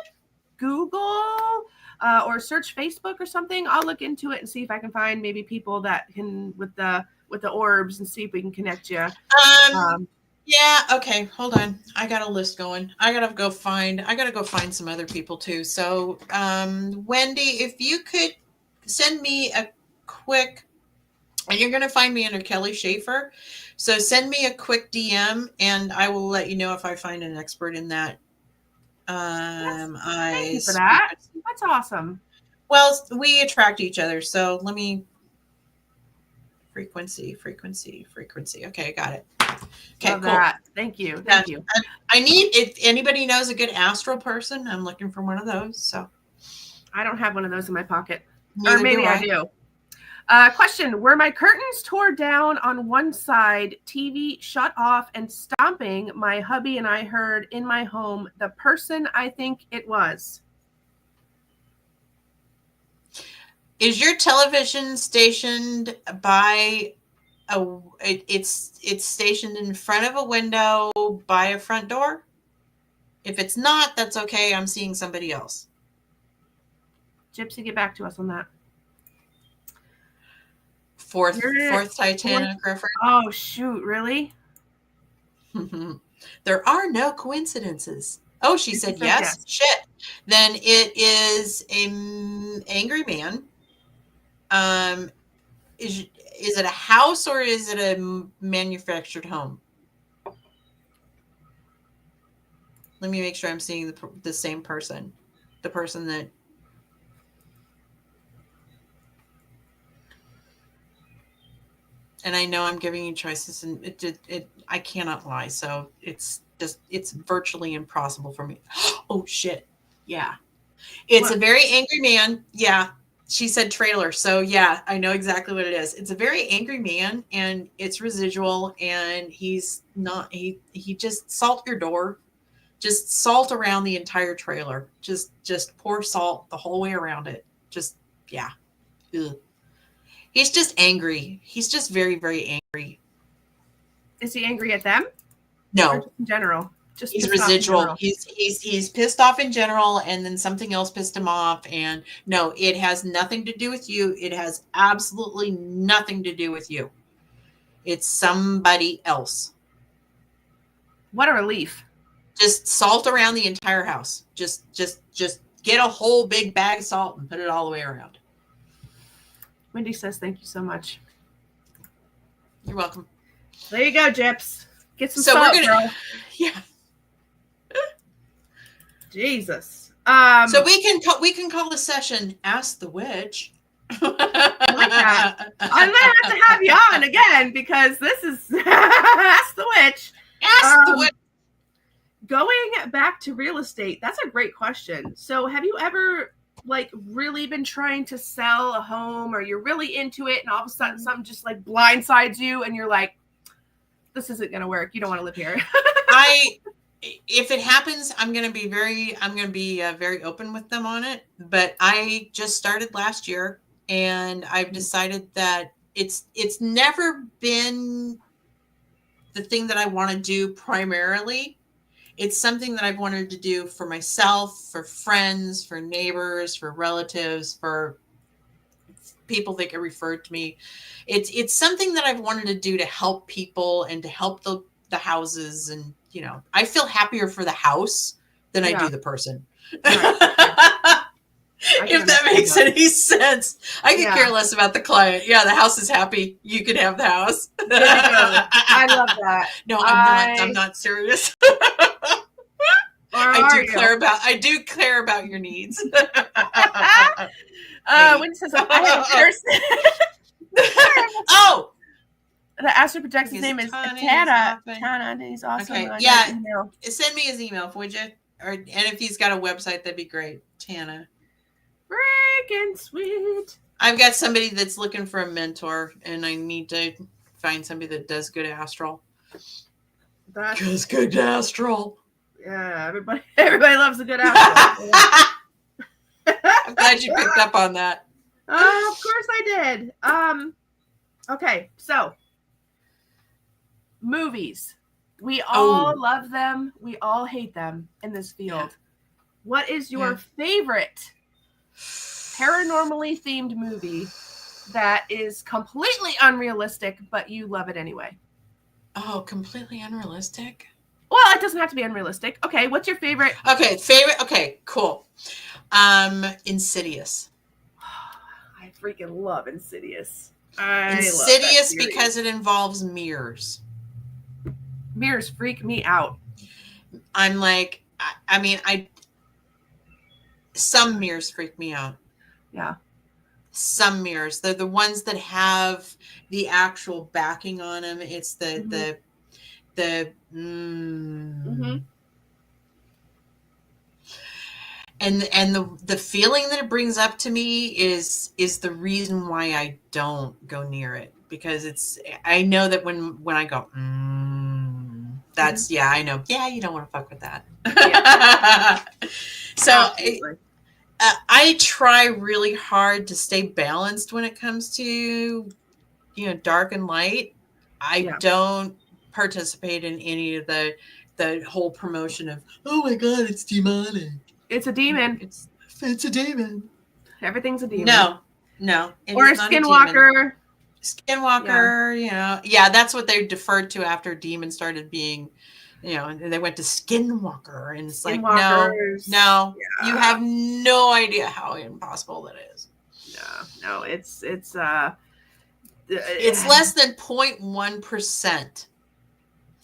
Google or search Facebook or something. I'll look into it and see if I can find maybe people that can with the orbs and see if we can connect you. Yeah. Okay. Hold on. I got a list going. I gotta go find some other people too. So, Wendy, if you could send me a quick, and you're gonna find me under Kelly Shaffer. So send me a quick DM, and I will let you know if I find an expert in that. Thank you for that. That's awesome. Well, we attract each other. So let me. Frequency. Okay, I got it. Okay, love cool. That. Thank you. Thank you. I need, if anybody knows a good astral person, I'm looking for one of those. So I don't have one of those in my pocket. Neither or maybe do I do. Question: were my curtains tore down on one side, TV shut off, and stomping? My hubby and I heard in my home the person I think it was. Is your television stationed by it's stationed in front of a window by a front door? If it's not, that's okay. I'm seeing somebody else. Gypsy, get back to us on that. Fourth Titanic reference. Oh shoot! Really? There are no coincidences. Oh, she said yes. Shit. Then it is an angry man. Is it a house or is it a manufactured home? Let me make sure I'm seeing the same person. The person that. And I know I'm giving you choices, and I cannot lie. So it's virtually impossible for me. Oh shit. Yeah. It's a very angry man. Yeah. She said trailer. So yeah, I know exactly what it is. It's a very angry man, and it's residual, and he's not, he just salt your door, just salt around the entire trailer. Just pour salt the whole way around it. Just, yeah. Ugh. He's just angry. He's just very, very angry. Is he angry at them? No. Or just in general? Just he's residual. He's pissed off in general, and then something else pissed him off. And no, it has nothing to do with you. It has absolutely nothing to do with you. It's somebody else. What a relief. Just salt around the entire house. Just get a whole big bag of salt and put it all the way around. Wendy says, thank you so much. You're welcome. There you go, Gyps. Get some salt, girl. Yeah. Jesus. So we can call the session Ask the Witch. Like that. I'm gonna have to have you on again, because this is Ask the Witch. Ask the Witch. Going back to real estate, that's a great question. So have you ever like really been trying to sell a home, or you're really into it and all of a sudden something just like blindsides you and you're like, this isn't going to work. You don't want to live here. If it happens, I'm going to be very open with them on it. But I just started last year, and I've decided that it's never been the thing that I want to do primarily. It's something that I've wanted to do for myself, for friends, for neighbors, for relatives, for people that get referred to me. It's something that I've wanted to do to help people and to help the houses. And, you know, I feel happier for the house than I do the person. Right. If that makes any sense. I could care less about the client. Yeah, the house is happy. You can have the house. There you go. I love that. No, I'm not serious. I do care about your needs. When says I have a person. Oh, the Astro projects his name is Tana. Tana, he's awesome. Okay, yeah. Send me his email, would you? And if he's got a website, that'd be great. Tana. Freaking sweet. I've got somebody that's looking for a mentor, and I need to find somebody that does good astral. Because good astral. Yeah, everybody loves a good astral. I'm glad you picked up on that. Of course I did. Okay, so movies. We all love them. We all hate them in this field. Yeah. What is your favorite paranormally themed movie that is completely unrealistic, but you love it anyway? Oh, completely unrealistic? Well, it doesn't have to be unrealistic. Okay, what's your favorite? Okay, cool. Insidious. I freaking love Insidious. Insidious because it involves mirrors. Mirrors freak me out. I'm like, some mirrors freak me out. Yeah. Some mirrors. They're the ones that have the actual backing on them. It's the and the feeling that it brings up to me is the reason why I don't go near it, because I know that when I go that's I know you don't want to fuck with that. So I try really hard to stay balanced when it comes to dark and light. I don't participate in any of the whole promotion of, oh my god, it's demonic. It's a demon. It's a demon. Everything's a demon. No. Or a skinwalker. Skinwalker, that's what they deferred to after demon started being, and they went to skinwalker, and it's like, no, you have no idea how impossible that is. No, it's less than 0.1%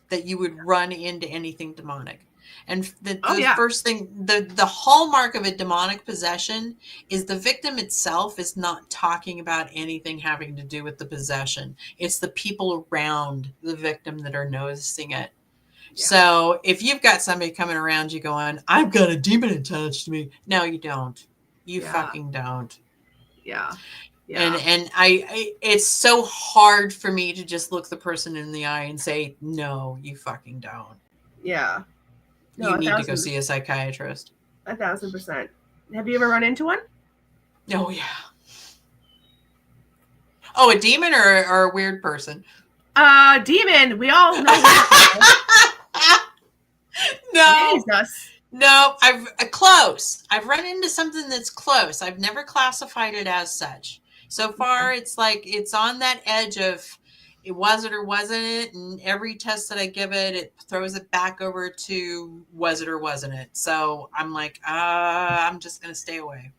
that you would run into anything demonic. And the first thing, the hallmark of a demonic possession is the victim itself is not talking about anything having to do with the possession. It's the people around the victim that are noticing it. Yeah. So if you've got somebody coming around you going, I've got a demon attached to me. No, you don't. You fucking don't. Yeah. And I it's so hard for me to just look the person in the eye and say, no, you fucking don't. Yeah. No, you need to go see a psychiatrist. 1,000%. Have you ever run into one? Oh, yeah. Oh, a demon or a weird person? Demon. We all know. No. Jesus. No, close. I've run into something that's close. I've never classified it as such. So far, it's like it's on that edge of it was it or wasn't it, and every test that I give it, it throws it back over to was it or wasn't it. So I'm like, I'm just gonna stay away,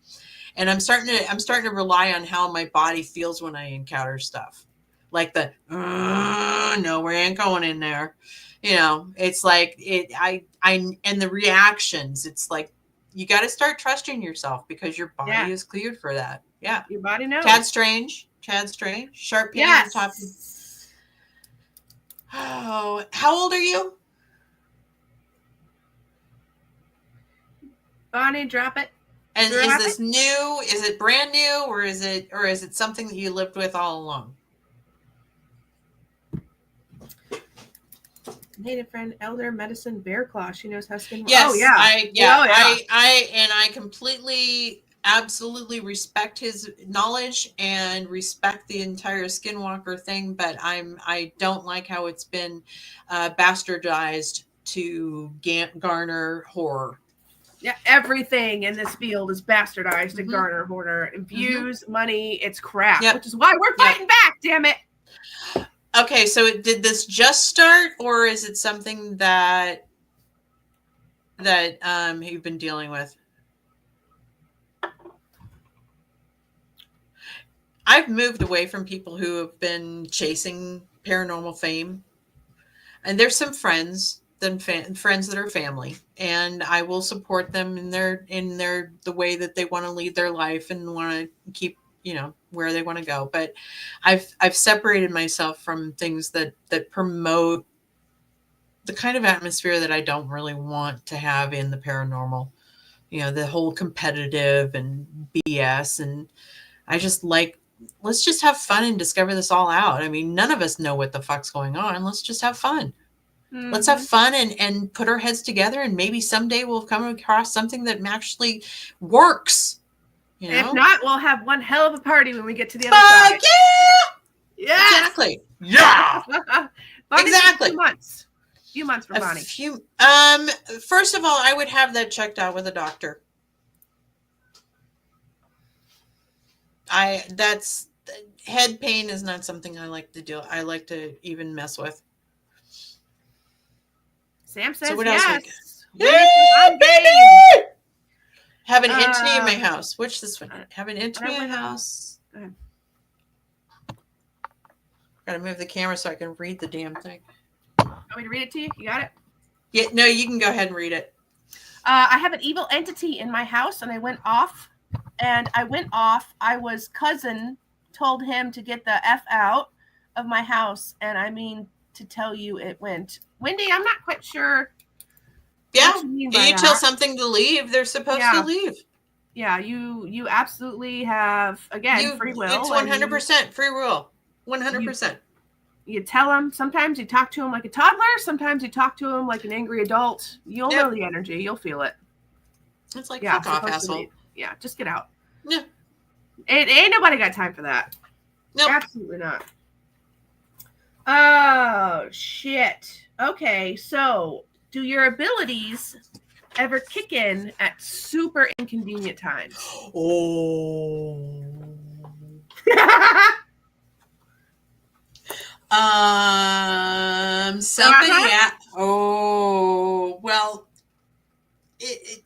and I'm starting to rely on how my body feels when I encounter stuff, like the no, we ain't going in there. It's like and the reactions. It's like you got to start trusting yourself because your body is cleared for that. Yeah, your body knows. Chad Strange, sharp pain on the top. Oh, how old are you? Bonnie, drop it. And Sure is happened? this new? Is it brand new, or is it something that you lived with all along? Native friend, elder, medicine, bear claw. She knows how skin. Yes, Oh yeah. Oh yeah. I completely, absolutely respect his knowledge and respect the entire Skinwalker thing, but I don't like how it's been bastardized to garner horror. Yeah, everything in this field is bastardized to Mhm. garner horror, Mhm. views, money. It's crap, Yep. which is why we're Yep. fighting back. Damn it! Okay, so did this just start, or is it something that you've been dealing with? I've moved away from people who have been chasing paranormal fame, and there's some friends, friends that are family, and I will support them in their the way that they want to lead their life and want to keep, where they want to go. But I've separated myself from things that promote the kind of atmosphere that I don't really want to have in the paranormal. The whole competitive and BS, and I just like, let's just have fun and discover this all out. I mean, none of us know what the fuck's going on. Let's just have fun. Let's have fun and put our heads together, and maybe someday we'll come across something that actually works. If not, we'll have one hell of a party when we get to the other side. Yeah! Yes! Exactly. Yeah! Exactly. Few months for Bonnie. First of all, I would have that checked out with a doctor. Head pain is not something I like to do. I like to even mess with. Sam says so what yes. Else we Baby! Have an entity in my house. Which this one? Have an entity in my house. Go ahead. Gotta move the camera so I can read the damn thing. Want me to read it to you? You got it? Yeah, no, you can go ahead and read it. I have an evil entity in my house, and I went off. I was cousin told him to get the F out of my house, and I mean to tell you it went. Wendy, I'm not quite sure. Yeah, you tell something to leave, they're supposed to leave. Yeah, you absolutely have, again, free will. It's 100% free will. 100%. You tell them. Sometimes you talk to them like a toddler. Sometimes you talk to them like an angry adult. You'll know the energy. You'll feel it. It's like, fuck off, asshole. Yeah, just get out. Yeah. Ain't nobody got time for that. Nope. Absolutely not. Oh, shit. Okay, so do your abilities ever kick in at super inconvenient times? Oh. Something. Yeah. Oh, well, it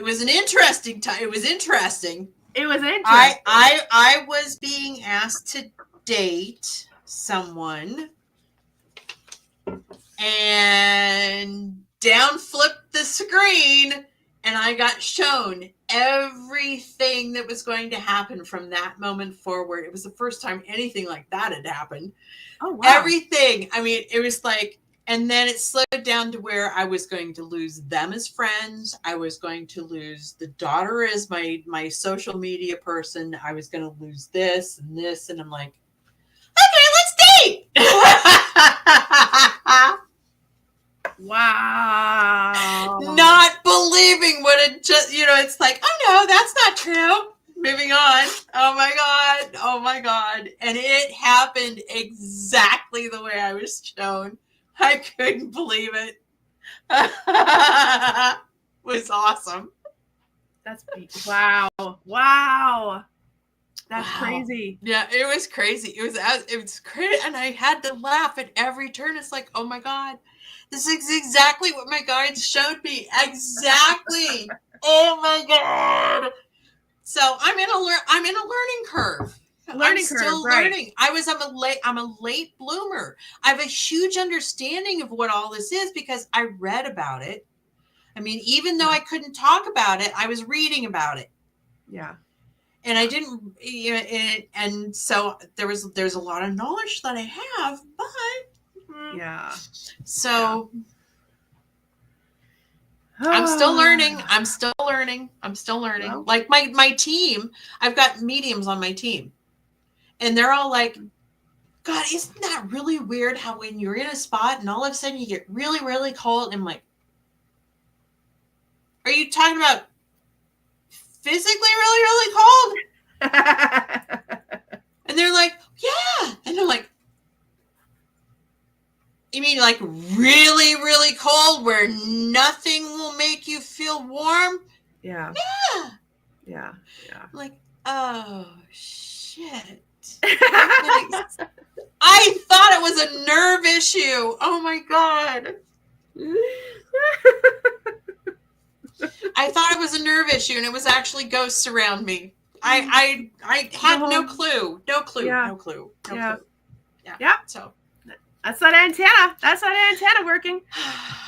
was an interesting time. It was interesting. I was being asked to date someone, and down flipped the screen, and I got shown everything that was going to happen from that moment forward. It was the first time anything like that had happened. Oh, wow. Everything. I mean, it was like, and then it slowed down to where I was going to lose them as friends. I was going to lose the daughter as my social media person. I was going to lose this, and I'm like, okay, let's date. Wow. Not believing what it just, it's like, oh no, that's not true. Moving on. Oh my God. And it happened exactly the way I was shown. I couldn't believe it. It was awesome. That's wow. That's crazy. Yeah, it was crazy. It was crazy, and I had to laugh at every turn. It's like, oh my God, this is exactly what my guides showed me. Exactly. Oh my God. So I'm in a learning curve. I'm still learning. Right. I'm a late bloomer. I have a huge understanding of what all this is because I read about it. I mean, even though I couldn't talk about it, I was reading about it. Yeah. And I didn't, and so there's a lot of knowledge that I have, but yeah. So I'm still learning. I'm still learning. I'm still learning. Well, like my team, I've got mediums on my team. And they're all like, God, isn't that really weird how when you're in a spot and all of a sudden you get really, really cold? And I'm like, are you talking about physically really, really cold? And they're like, yeah. And I'm like, you mean like really, really cold where nothing will make you feel warm? Yeah. Yeah. Yeah. Yeah. I'm like, oh, shit. I thought it was a nerve issue. Oh my God. I thought it was a nerve issue and it was actually ghosts around me. I had no clue. No clue. Yeah. No clue. No Yeah. clue. Yeah. Yeah. So that's that antenna. That's that antenna working.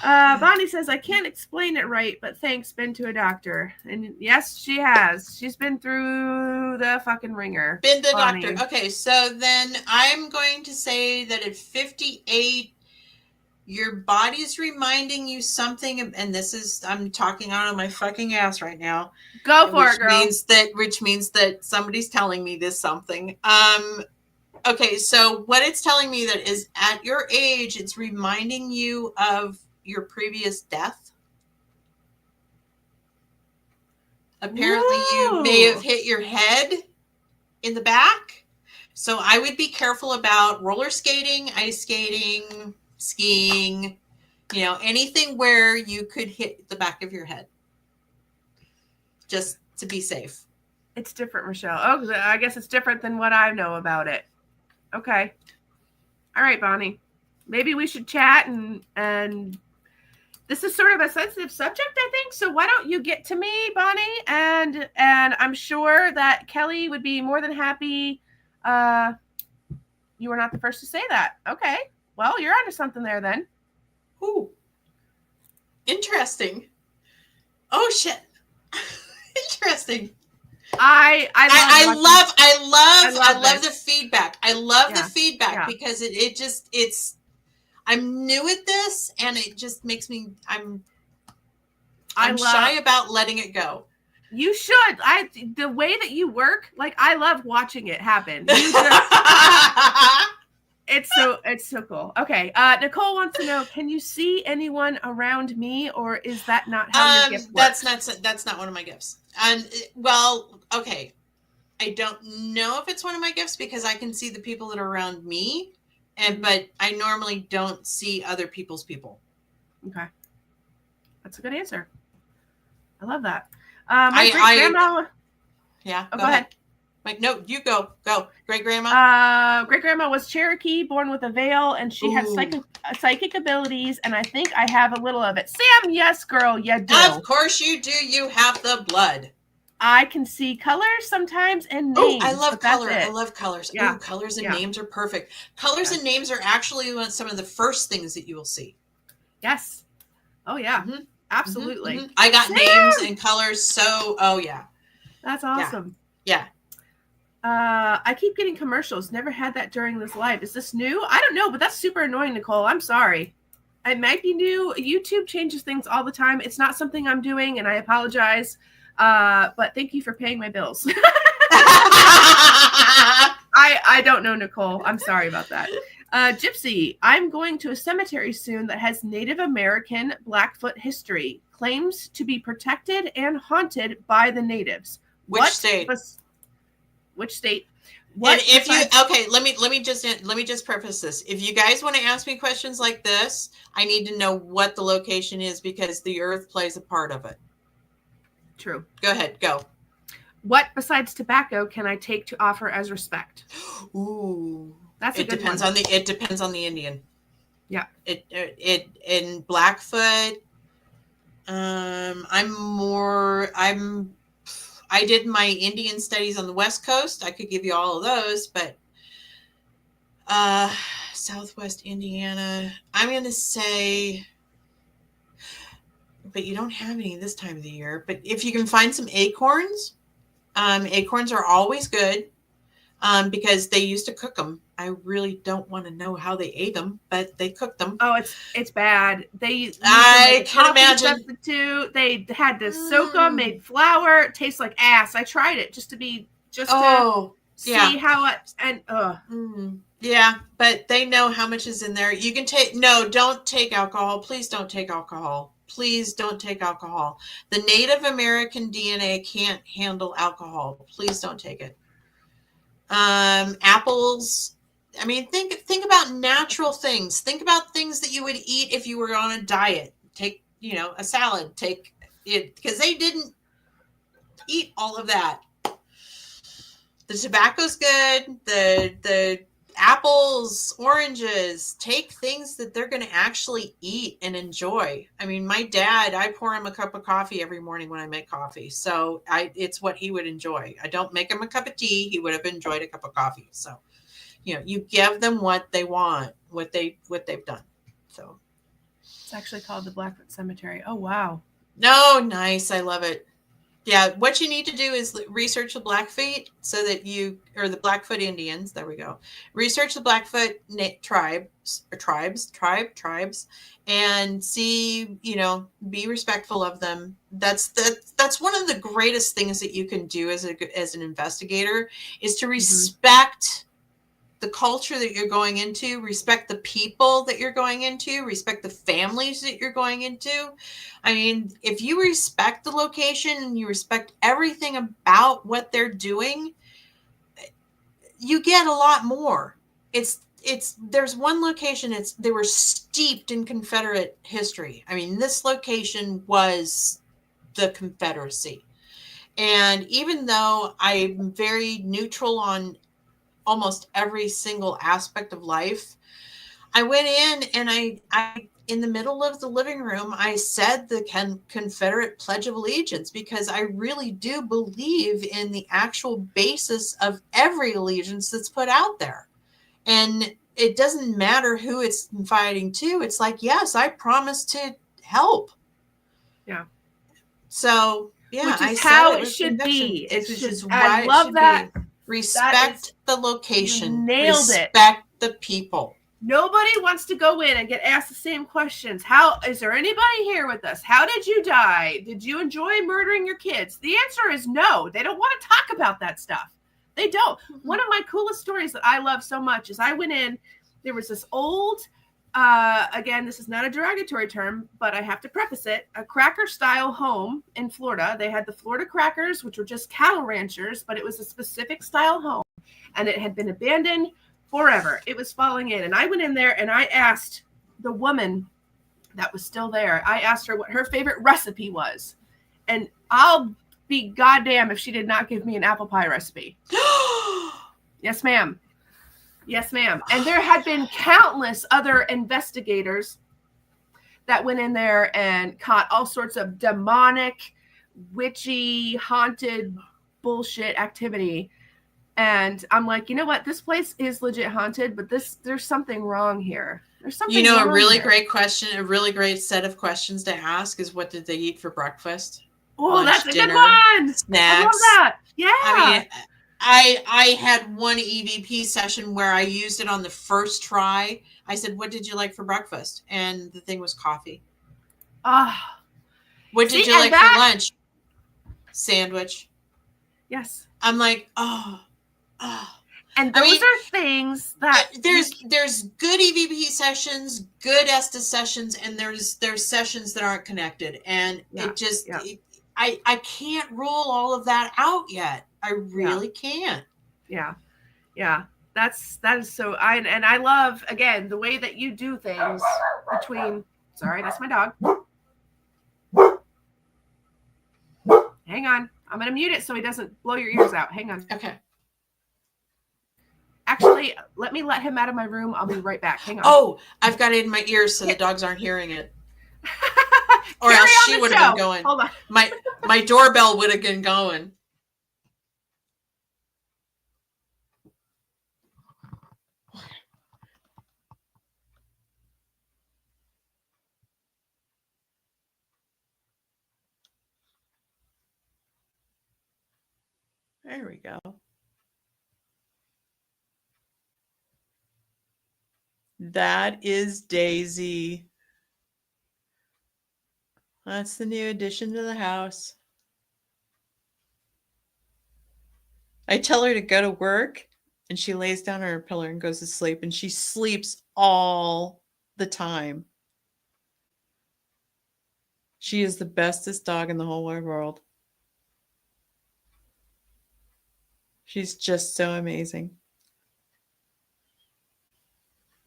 Bonnie says, I can't explain it right, but thanks, been to a doctor. And yes, she has. She's been through the fucking ringer. Been to Bonnie. doctor. Okay, so then I'm going to say that at 58, your body's reminding you something, and this is, I'm talking out of my fucking ass right now. Go for it, girl. Which means that somebody's telling me this something. Okay, so what it's telling me that is at your age, it's reminding you of your previous death. Apparently, you may have hit your head in the back. So I would be careful about roller skating, ice skating, skiing, anything where you could hit the back of your head. Just to be safe. It's different, Michelle. Oh, I guess it's different than what I know about it. Okay. All right, Bonnie. Maybe we should chat and this is sort of a sensitive subject, I think. So why don't you get to me, Bonnie? And I'm sure that Kelly would be more than happy. You were not the first to say that. Okay. Well, you're onto something there then. Ooh. Interesting. Oh shit. Interesting. I love the feedback. I love the feedback because I'm new at this and it just makes me I'm shy about letting it go. You should. The way that you work, like I love watching it happen. It's so cool. Okay. Nicole wants to know, can you see anyone around me, or is that not how your gift works? That's not one of my gifts. And well, okay. I don't know if it's one of my gifts because I can see the people that are around me, but I normally don't see other people's people. Okay. That's a good answer. I love that. My great-grandma... Yeah, go ahead. Like, no, you go. Great-grandma? Great-grandma was Cherokee, born with a veil, and she had psychic abilities, and I think I have a little of it. Sam, yes, girl, you do. Of course you do. You have the blood. I can see colors sometimes and names. Oh, I love color. I love colors. Yeah. Ooh, colors and names are perfect. Colors and names are actually some of the first things that you will see. Yes. Oh, yeah. Mm-hmm. Absolutely. Mm-hmm. I got names and colors, so, oh, yeah. That's awesome. Yeah. I keep getting commercials. Never had that during this live. Is this new? I don't know, but that's super annoying, Nicole. I'm sorry. It might be new. YouTube changes things all the time. It's not something I'm doing, and I apologize. But thank you for paying my bills. I don't know, Nicole. I'm sorry about that. Gypsy, I'm going to a cemetery soon that has Native American Blackfoot history. Claims to be protected and haunted by the natives. Which state? Which state? What? And if let me just preface this. If you guys want to ask me questions like this, I need to know what the location is because the earth plays a part of it. True. Go ahead. Go. What besides tobacco can I take to offer as respect? Ooh, that's a good one. It depends on the Indian. Yeah. It in Blackfoot. I did my Indian studies on the West Coast. I could give you all of those, but Southwest Indiana, I'm going to say, but you don't have any this time of the year. But if you can find some acorns, acorns are always good because they used to cook them. I really don't want to know how they ate them, but they cooked them. Oh, it's bad. They used them I like a can coffee imagine. substitute. They had to soak them, made flour. It tastes like ass. I tried it just to see how it, and yeah, but they know how much is in there. You can don't take alcohol. Please don't take alcohol. Please don't take alcohol. The Native American DNA can't handle alcohol. Please don't take it. Apples. I mean, think about natural things. Think about things that you would eat if you were on a diet. Take, a salad. Take it, because they didn't eat all of that. The tobacco's good. The apples, oranges. Take things that they're going to actually eat and enjoy. I mean, my dad, I pour him a cup of coffee every morning when I make coffee. So it's what he would enjoy. I don't make him a cup of tea. He would have enjoyed a cup of coffee. So, you give them what they want, what they've done. So it's actually called the Blackfoot Cemetery. Oh, wow. No, nice. I love it. Yeah, what you need to do is research the Blackfeet so that or the Blackfoot Indians. There we go. Research the Blackfoot tribes, and see. Be respectful of them. That's one of the greatest things that you can do as an investigator is to respect the culture that you're going into, respect the people that you're going into, respect the families that you're going into. I mean, if you respect the location and you respect everything about what they're doing, you get a lot more. There's one location, they were steeped in Confederate history. I mean, this location was the Confederacy. And even though I'm very neutral on almost every single aspect of life, I went in and I in the middle of the living room, I said the Confederate Pledge of Allegiance, because I really do believe in the actual basis of every allegiance that's put out there. And it doesn't matter who it's fighting to. It's like, yes, I promise to help. Yeah. So, yeah, which is how it should be. I love that. Respect the location. Nailed it. Respect the people. Nobody wants to go in and get asked the same questions. How is there anybody here with us? How did you die? Did you enjoy murdering your kids? The answer is no. They don't want to talk about that stuff. They don't. One of my coolest stories that I love so much is I went in, there was this old, again, this is not a derogatory term, but I have to preface it, a cracker style home in Florida. They had the Florida Crackers, which were just cattle ranchers, but it was a specific style home, and it had been abandoned forever. It was falling in. And I went in there and I asked the woman that was still there, I asked her what her favorite recipe was. And I'll be goddamn if she did not give me an apple pie recipe. Yes, ma'am. Yes, ma'am. And there had been countless other investigators that went in there and caught all sorts of demonic, witchy, haunted bullshit activity. And I'm like, you know what? This place is legit haunted, but there's something wrong here. There's something wrong a really here. Great question, a really great set of questions to ask is, what did they eat for breakfast? Oh, that's a good one. Snacks. I love that. Yeah. I mean, I had one EVP session where I used it on the first try. I said, what did you like for breakfast? And the thing was coffee. What did you like for lunch? Sandwich. Yes. I'm like, And those are things that there's good EVP sessions, good Estes sessions, and there's sessions that aren't connected. And I can't rule all of that out yet. I really can't. Yeah. Yeah. That is so, I love, again, the way that you do things between, sorry, that's my dog. Hang on. I'm going to mute it so he doesn't blow your ears out. Hang on. Okay. Actually, let him out of my room. I'll be right back. Hang on. Oh, I've got it in my ears so the dogs aren't hearing it. Or else she would have been going. Hold on. My doorbell would have been going. There we go. That is Daisy. That's the new addition to the house. I tell her to go to work, and she lays down on her pillow and goes to sleep, and she sleeps all the time. She is the bestest dog in the whole wide world. She's just so amazing.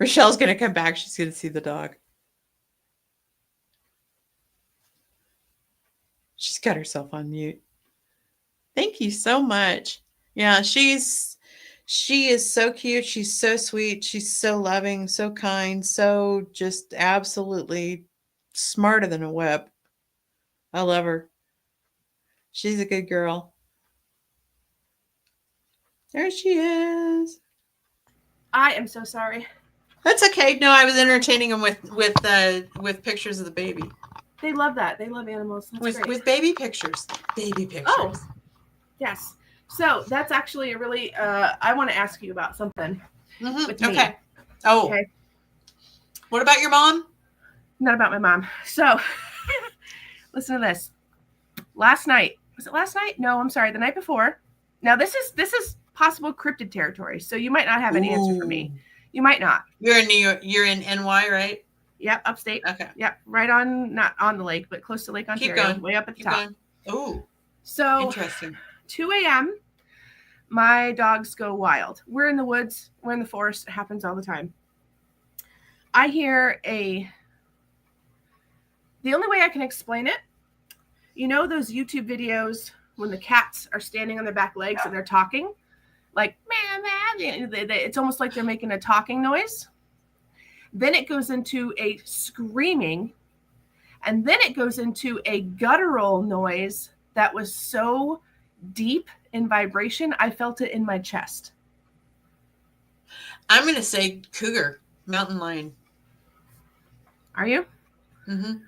Rochelle's going to come back. She's going to see the dog. She's got herself on mute. Thank you so much. Yeah, she is so cute. She's so sweet. She's so loving, so kind, so just absolutely smarter than a whip. I love her. She's a good girl. There she is. I am so sorry. That's okay. No, I was entertaining them with pictures of the baby. They love that. They love animals. That's great. With baby pictures. Baby pictures. Oh, yes. So that's actually a really. I want to ask you about something. With me. Okay. Oh. Okay. What about your mom? Not about my mom. So, listen to this. Last night. Was it last night? No, I'm sorry. The night before. Now this is possible cryptid territory. So you might not have an answer for me. You might not. You're in New York. You're in NY, right? Yep, upstate. Okay. Yep, right on, not on the lake, but close to Lake Ontario. Keep going. Way up at the top. Oh. So interesting. 2 a.m. My dogs go wild. We're in the woods. We're in the forest. It happens all the time. I hear the only way I can explain it, you know those YouTube videos when the cats are standing on their back legs and they're talking? Like, man, it's almost like they're making a talking noise. Then it goes into a screaming. And then it goes into a guttural noise that was so deep in vibration, I felt it in my chest. I'm going to say cougar, mountain lion. Are you? Mm-hmm.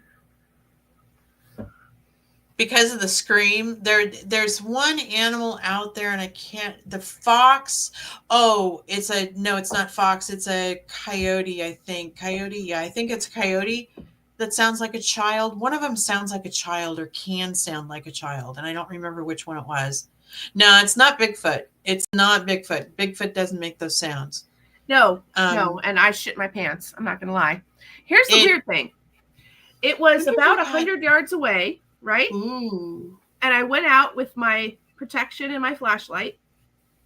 Because of the scream, there's one animal out there, and I can't. The fox. Oh, it's not fox. It's a coyote. I think coyote. Yeah, I think it's a coyote that sounds like a child. One of them sounds like a child, or can sound like a child, and I don't remember which one it was. No, it's not Bigfoot. It's not Bigfoot. Bigfoot doesn't make those sounds. No, and I shit my pants. I'm not gonna lie. Here's the weird thing. It was about 100 yards away. Right? Ooh. And I went out with my protection and my flashlight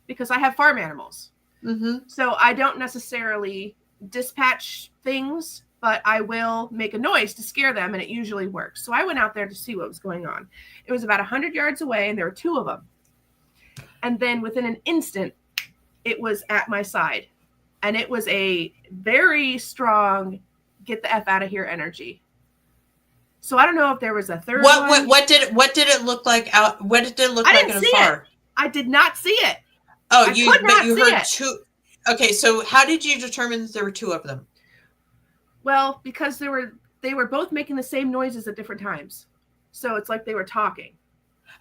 because I have farm animals. Mm-hmm. So I don't necessarily dispatch things, but I will make a noise to scare them, and it usually works. So I went out there to see what was going on. It was about 100 yards away, and there were two of them. And then within an instant, it was at my side. And it was a very strong, get the F out of here energy. So I don't know if there was a third one. What did it look like out? What did it look like in afar? I did not see it. Oh, you heard two. Okay, so how did you determine that there were two of them? Well, because they were both making the same noises at different times. So it's like they were talking.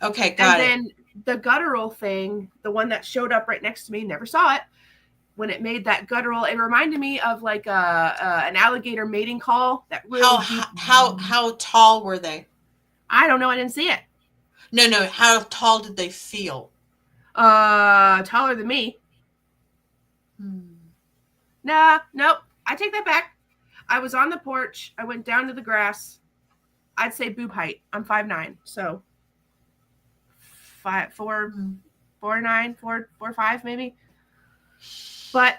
Okay, got it. And then the guttural thing, the one that showed up right next to me, never saw it. When it made that guttural, it reminded me of like an alligator mating call. That really how tall were they? I don't know. I didn't see it. No. How tall did they feel? Taller than me. Nah, nope. I take that back. I was on the porch. I went down to the grass. I'd say boob height. I'm 5'9", so 4'9", 4'5" maybe. But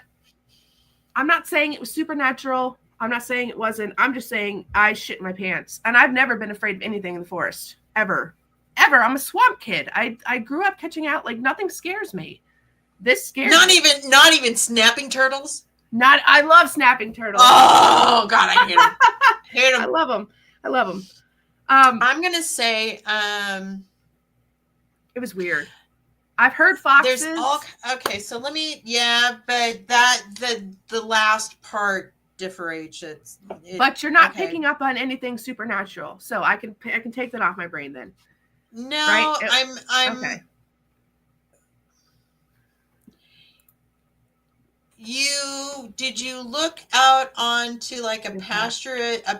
I'm not saying it was supernatural. I'm not saying it wasn't. I'm just saying I shit my pants. And I've never been afraid of anything in the forest. Ever. I'm a swamp kid. I grew up catching out. Like, nothing scares me. This scares me. Not even snapping turtles? I love snapping turtles. Oh, God, I hate them. Hate them. I love them. I'm going to say... it was weird. I've heard foxes. Okay, so let me, but the last part differentiates. But you're not picking up on anything supernatural, so I can take that off my brain then. No, right? I'm okay. did you look out onto like a Yes,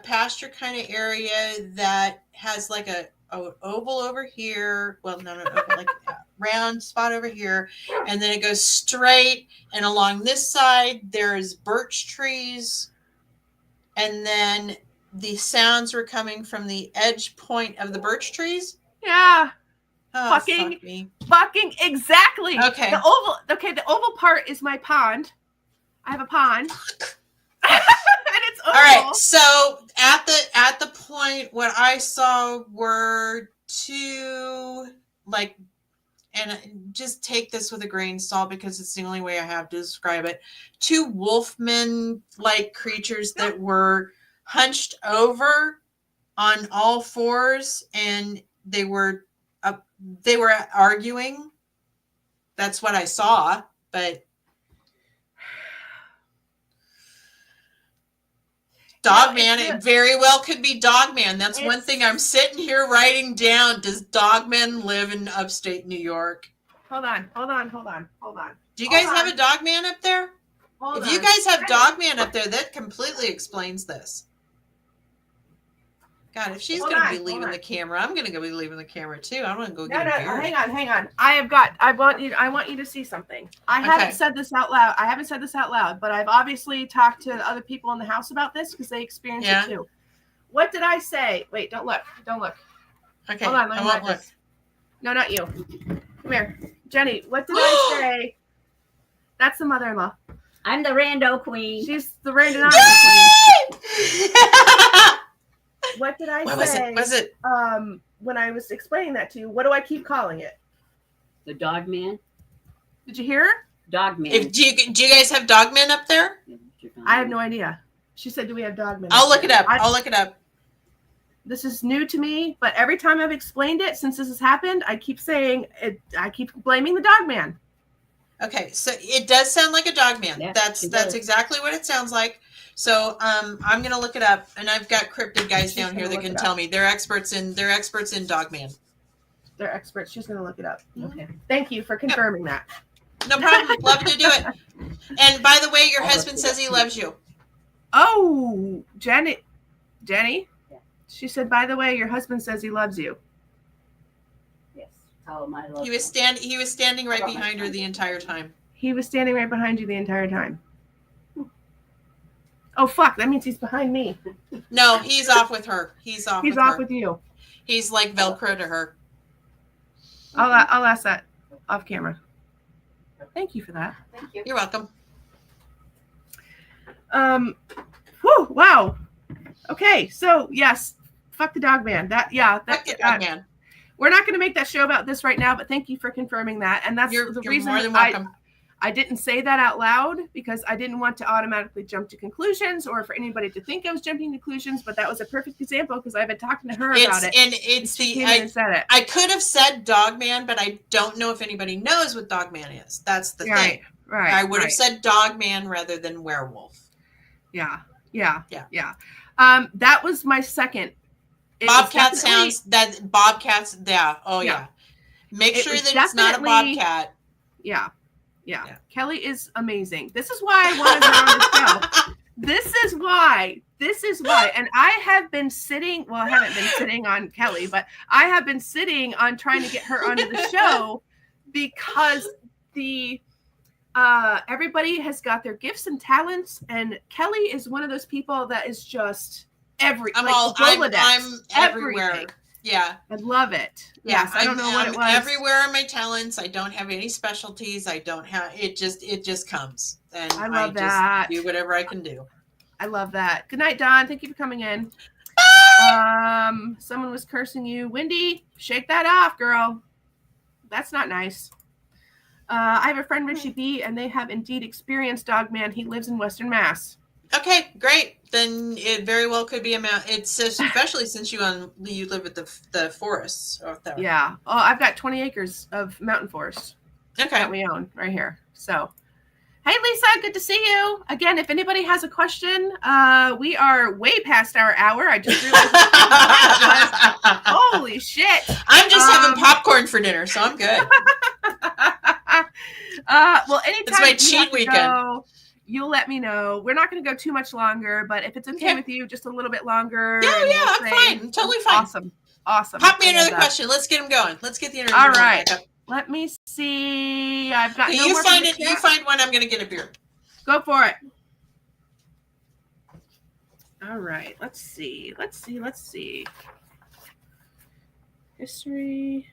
pasture kind of area that has like a oval over here? Well, no, oval, like a round spot over here, and then it goes straight. And along this side, there's birch trees, and then the sounds were coming from the edge point of the birch trees. Yeah. Oh, fucking fuck me. Fucking exactly. Okay. The oval part is my pond. I have a pond. And it's oval. All right. So at the point, what I saw were two, like, and just take this with a grain of salt because it's the only way I have to describe it. Two wolfman-like creatures that were hunched over on all fours, and they were arguing. That's what I saw, but Dogman, it very well could be Dogman. That's one thing I'm sitting here writing down. Does Dogman live in upstate New York? Hold on. Do you guys have a Dogman up there? If you guys have Dogman up there, that completely explains this. God, if she's going to be leaving the camera, I'm going to be leaving the camera too. I'm going to go get a beer. Hang on. I want you to see something. I haven't said this out loud, but I've obviously talked to other people in the house about this because they experienced it too. What did I say? Wait, don't look. Okay. Hold on, let me write this. No, not you. Come here. Jenny, what did I say? That's the mother-in-law. I'm the rando queen. She's the random queen. What did I say? Was it? When I was explaining that to you, what do I keep calling it? The Dogman. Did you hear? Dogman. Do you guys have Dogmen up there? I have no idea. She said, "Do we have Dogmen?" I'll look it up. I'll look it up. This is new to me, but every time I've explained it since this has happened, I keep saying it. I keep blaming the Dogman. Okay, so it does sound like a Dogman. Yeah, that's exactly what it sounds like. So I'm gonna look it up, and I've got cryptid guys down here that can tell me. They're experts in Dogman. They're experts. She's gonna look it up. Okay. Thank you for confirming that. No problem. Love to do it. And by the way, your husband says he loves you. Oh, Jenny. Yeah. She said, by the way, your husband says he loves you. Yes. Tell him I love He was standing right behind her the entire time. He was standing right behind you the entire time. Oh, fuck. That means he's behind me. No, he's off with her. He's off with you. He's like Velcro to her. I'll ask that off camera. Thank you for that. Thank you. You're welcome. Whew, wow. Okay, so yes, fuck the Dogman. Fuck the Dogman. We're not going to make that show about this right now, but thank you for confirming that. And that's the reason more than welcome. I didn't say that out loud because I didn't want to automatically jump to conclusions or for anybody to think I was jumping to conclusions. But that was a perfect example because I've been talking to her about it. And it's said it. I could have said Dogman, but I don't know if anybody knows what Dogman is. That's the thing. Right. I would have said Dogman rather than werewolf. Yeah. That was my second. Bobcat sounds. That bobcats. Yeah. Oh yeah. Make sure that it's not a bobcat. Yeah. Kelly is amazing. This is why I wanted her on the show. This is why. And I have been sitting. Well, I haven't been sitting on Kelly, but I have been sitting on trying to get her onto the show because everybody has got their gifts and talents, and Kelly is one of those people that is just I'm everywhere. Everything. Yeah, I love it. Yeah, yes, I don't know what it was. Everywhere are my talents. I don't have any specialties. I don't have it. Just comes, and I love that. Just do whatever I can do. I love that. Good night, Don. Thank you for coming in. Someone was cursing you, Wendy. Shake that off, girl. That's not nice. I have a friend, Richie B, and they have indeed experienced Dogman. He lives in Western Mass. Okay, great. Then it very well could be a mountain. It's especially since you live at the forests out there. Yeah. Oh, I've got 20 acres of mountain forest that we own right here. So, hey, Lisa, good to see you. Again, if anybody has a question, we are way past our hour. I just realized. Holy shit. I'm just having popcorn for dinner, so I'm good. Well, anytime it's my cheat weekend. you'll let me know. We're not going to go too much longer, but if it's okay with you, just a little bit longer. Yeah, and I'm fine. I'm totally fine. Awesome. Pop me another question. Let's get them going. Let's get the interview All going. right. Let me see. I've got no you more find it. You find one. I'm going to get a beer. Go for it. All right. Let's see. History.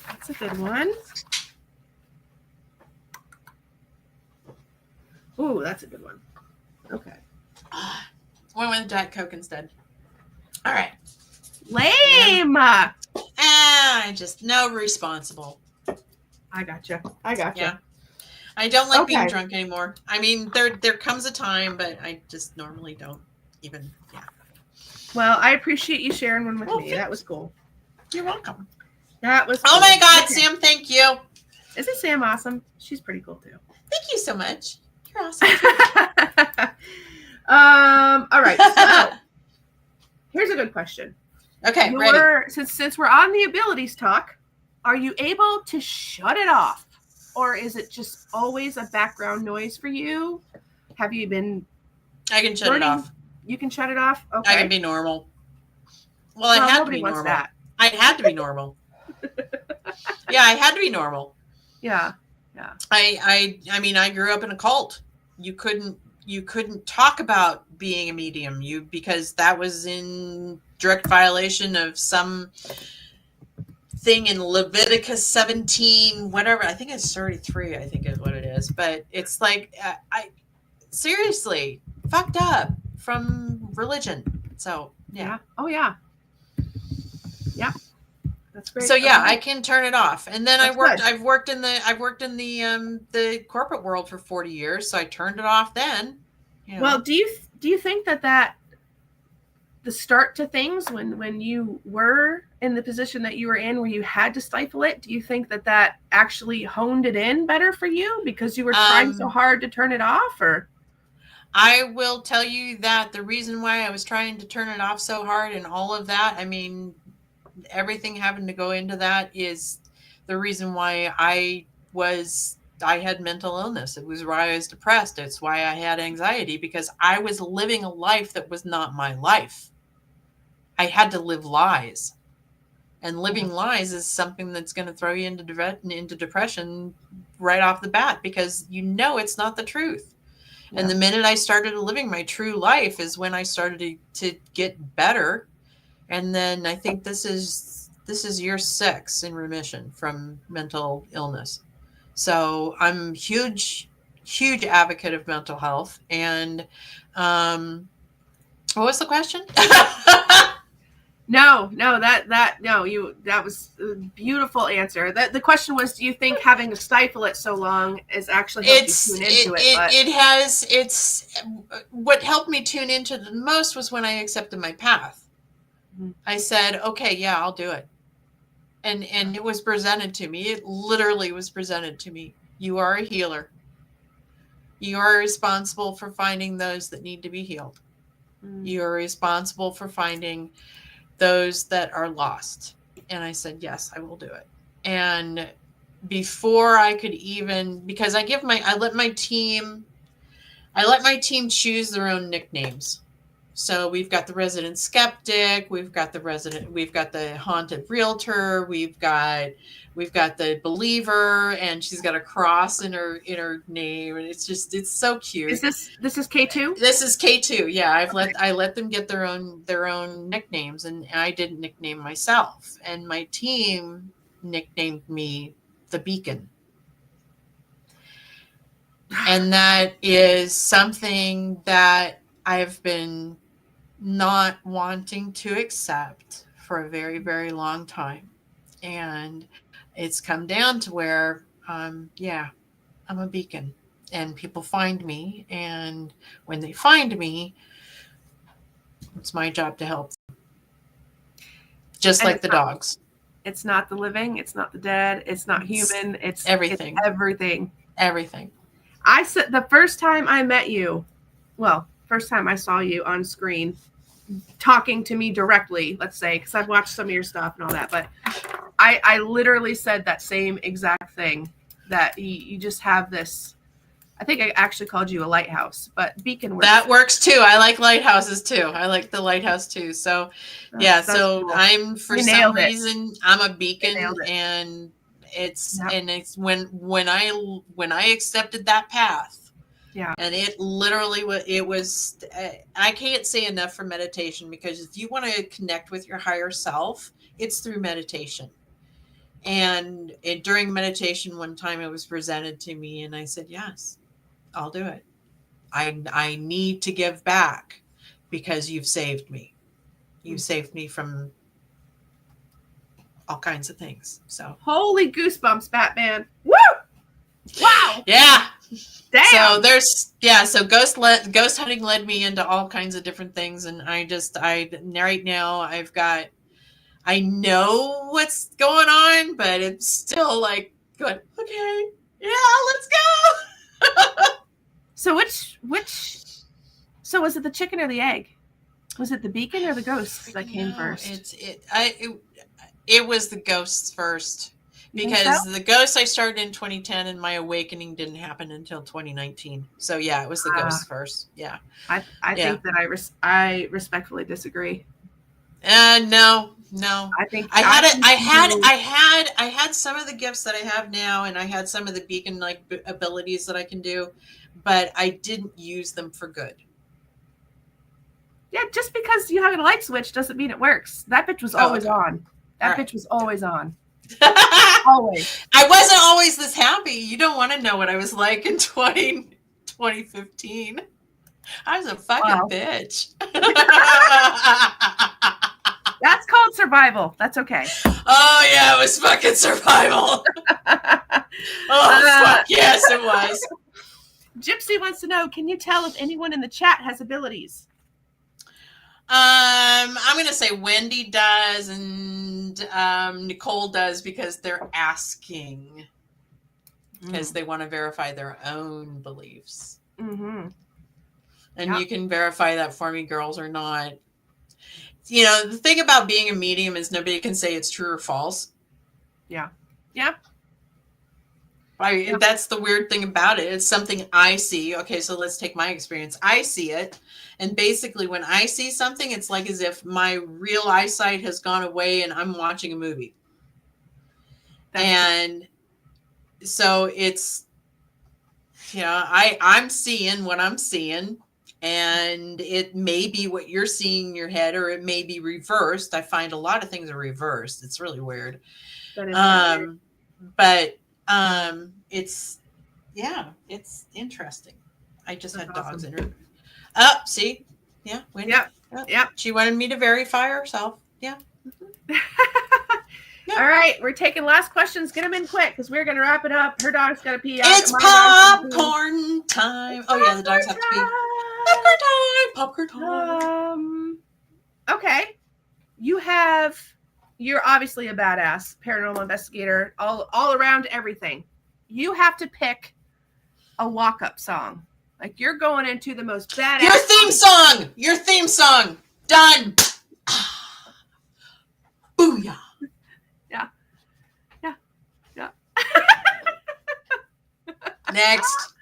That's a good one. Ooh, that's a good one. Okay. One with Diet Coke instead. All right. Lame. I just no responsible. I gotcha. Yeah. I don't like being drunk anymore. I mean, there comes a time, but I just normally don't even. Yeah. Well, I appreciate you sharing one with me. That was cool. You're welcome. That was cool. Oh my God, okay. Sam, thank you. Isn't Sam awesome? She's pretty cool too. Thank you so much. You're awesome. All right. So here's a good question. Okay, ready. Since we're on the abilities talk, are you able to shut it off? Or is it just always a background noise for you? Have you been I can shut it off. You can shut it off? Okay. I can be normal. Well, I had to be normal. That. I had to be normal. Yeah, I had to be normal. Yeah. I mean, I grew up in a cult. You couldn't talk about being a medium, because that was in direct violation of some thing in Leviticus 17, whatever. I think it's 33, I think is what it is. But it's like, I seriously fucked up from religion. So, yeah. Oh, yeah. Yeah. That's great. So yeah, I can turn it off. And then I've worked in the corporate world for 40 years, so I turned it off then. Well, do you think that the start to things when you were in the position that you were in where you had to stifle it, do you think that actually honed it in better for you because you were trying so hard to turn it off? Or I will tell you that the reason why I was trying to turn it off so hard and all of that, I mean, everything having to go into that is the reason why I had mental illness. It was why I was depressed. It's why I had anxiety, because I was living a life that was not my life. I had to live lies. And living lies is something that's going to throw you into depression right off the bat, because it's not the truth. Yeah. And the minute I started living my true life is when I started to get better. And then I think this is year 6 in remission from mental illness. So I'm huge advocate of mental health. And what was the question? No, that was a beautiful answer. The question was, do you think having to stifle it so long is actually helped you tune into it? It's what helped me tune into it the most was when I accepted my path. Mm-hmm. I said, okay, yeah, I'll do it. And it was presented to me. It literally was presented to me. You are a healer. You are responsible for finding those that need to be healed. Mm-hmm. You are responsible for finding those that are lost. And I said, yes, I will do it. And before I could even, because I let my team choose their own nicknames. So we've got the resident skeptic, we've got the haunted realtor, we've got the believer, and she's got a cross in her name, and it's so cute. Is this K2? This is K2. Yeah, I let them get their own nicknames, and I didn't nickname myself, and my team nicknamed me the Beacon. And that is something that I've been not wanting to accept for a very, very long time. And it's come down to where, I'm a beacon, and people find me. And when they find me, it's my job to help them. Just like the dogs. It's not the living. It's not the dead. It's not human. It's everything. It's everything. Everything. I said the first time I met you, first time I saw you on screen talking to me directly, let's say, because I've watched some of your stuff and all that, but I literally said that same exact thing, that you just have this. I think I actually called you a lighthouse, but beacon works. That works too. I like lighthouses too. I like the lighthouse too. So yeah, so cool. I'm for You some nailed it. reason I'm a beacon, nailed it. and it's Yep. and it's when I accepted that path. Yeah. And it literally was I can't say enough for meditation, because if you want to connect with your higher self, it's through meditation. And during meditation one time it was presented to me and I said, yes, I'll do it. I need to give back because you've saved me. You've saved me from all kinds of things. So holy goosebumps, Batman. Woo! Wow. Yeah. Damn. So so ghost hunting led me into all kinds of different things, and right now I know what's going on, but it's still like good. Okay, yeah, let's go. So so was it the chicken or the egg? Was it the beacon or the ghosts that came first? It was the ghosts first, because the ghosts I started in 2010 and my awakening didn't happen until 2019. So yeah, it was the ghosts first. Yeah. I think that I respectfully disagree. No. I think I had some of the gifts that I have now, and I had some of the beacon like abilities that I can do, but I didn't use them for good. Yeah, just because you have a light switch doesn't mean it works. That bitch was always on. That bitch was always on. Always. I wasn't always this happy. You don't want to know what I was like in 2015. I was a fucking bitch. That's called survival. That's okay. Oh yeah, it was fucking survival. Fuck yes, it was. Gypsy wants to know, can you tell if anyone in the chat has abilities? I'm gonna say Wendy does and Nicole does, because they're asking, because they want to verify their own beliefs. Mm-hmm. And you can verify that for me, girls, or not. You know, the thing about being a medium is nobody can say it's true or false. Yeah. That's the weird thing about it. It's something I see. Okay, so let's take my experience. I see it. And basically when I see something, it's like as if my real eyesight has gone away and I'm watching a movie. And so it's, I'm seeing what I'm seeing. And it may be what you're seeing in your head, or it may be reversed. I find a lot of things are reversed. It's really weird. That is weird. But it's interesting. I just had dogs in her. Oh, see? Yeah. Wendy. Yep. She wanted me to verify herself. Yeah. All right, we're taking last questions. Get them in quick because we're going to wrap it up. Her dog's got to pee. It's popcorn time. Oh, yeah, the dogs have to pee. Popcorn time. Okay. You're obviously a badass paranormal investigator, all around everything. You have to pick a walk-up song. Like you're going into the most badass. Your theme song. Done. Booyah. Yeah. Next.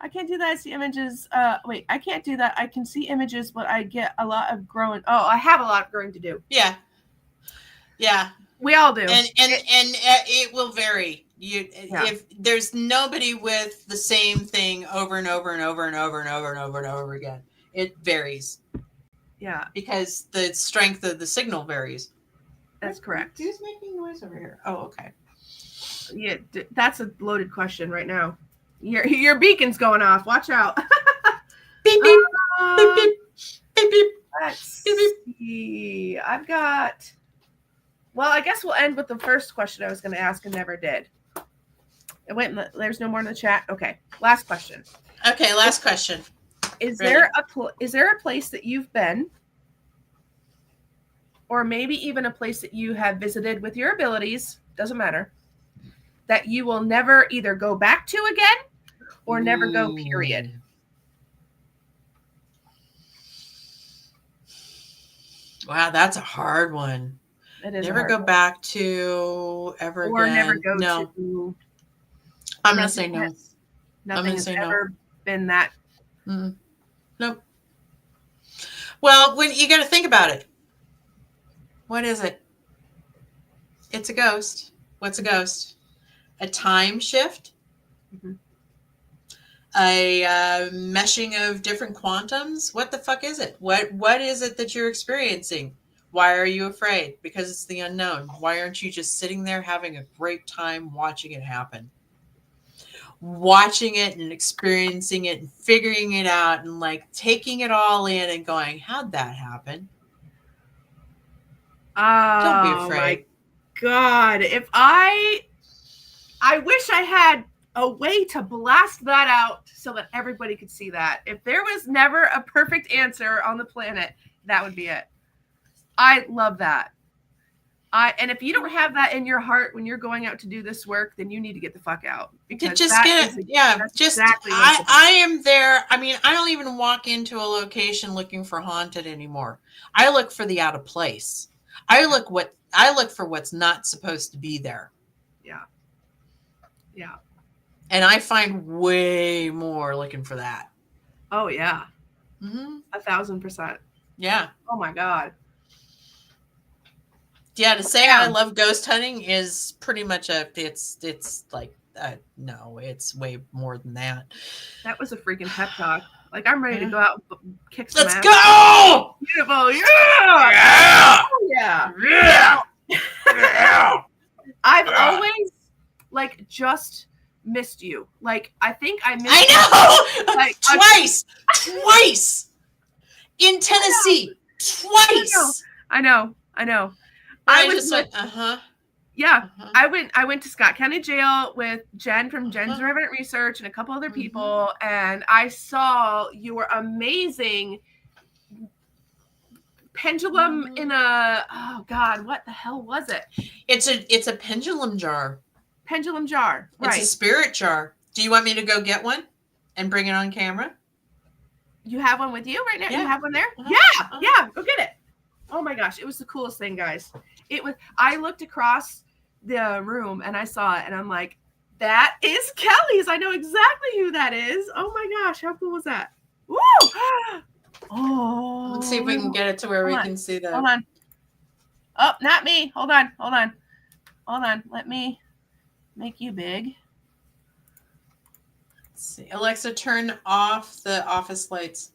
I can't do that. I see images. Wait, I can't do that. I can see images, but I get a lot of growing. Oh, I have a lot of growing to do. Yeah. We all do. And it will vary. If there's nobody with the same thing over and over and over and over and over and over and over again, it varies. Yeah. Because the strength of the signal varies. That's correct. Who's making noise over here? Oh, okay. Yeah, that's a loaded question right now. Your beacon's going off. Watch out. Beep, beep. Beep, beep. Beep, beep. Let's beep, beep. see. I've got... Well, I guess we'll end with the first question I was going to ask and never did. There's no more in the chat? Okay. Last question. Okay, last question. Is there a place that you've been, or maybe even a place that you have visited with your abilities, doesn't matter, that you will never either go back to again or never go, period? Wow, that's a hard one. It is Never go back to ever or again. never go no. to. I'm going to say no. Nothing has say no. ever been that. Nope. Well, when you got to think about it. What is it? It's a ghost. What's a ghost? A time shift? Mhm. A meshing of different quantums? What the fuck is it? What is it that you're experiencing? Why are you afraid? Because it's the unknown. Why aren't you just sitting there having a great time watching it happen? Watching it and experiencing it and figuring it out and like taking it all in and going, how'd that happen? Don't be afraid. My God. If I wish I had a way to blast that out so that everybody could see that. If there was never a perfect answer on the planet, that would be it. I love that. And if you don't have that in your heart when you're going out to do this work, then you need to get the fuck out. Because exactly I am there. I mean, I don't even walk into a location looking for haunted anymore. I look for the out of place. I look for what's not supposed to be there. Yeah. Yeah. And I find way more looking for that. Oh yeah. 1,000%. Yeah. Oh my God. Yeah, to say I love ghost hunting is pretty much it's like no, it's way more than that. That was a freaking pep talk. Like I'm ready to go out and kick some ass. Let's go! Beautiful. Yeah. Yeah. Yeah. Yeah. I've always like just missed you. Like I think I missed you like twice in Tennessee. Twice. I know. I was with, yeah. I went to Scott County Jail with Jen from Jen's Revenant Research and a couple other people, and I saw your amazing pendulum in a, oh God, what the hell was it? It's a pendulum jar. Pendulum jar. Right. It's a spirit jar. Do you want me to go get one and bring it on camera? You have one with you right now? Yeah. You have one there? Yeah. Go get it. Oh my gosh, it was the coolest thing, guys. It was. I looked across the room and I saw it, and I'm like, "That is Kelly's. I know exactly who that is." Oh my gosh, how cool was that? Woo! Oh. Let's see if we can get it to where we can see that. Hold on. Oh, not me. Hold on. Let me make you big. Let's see. Alexa, turn off the office lights.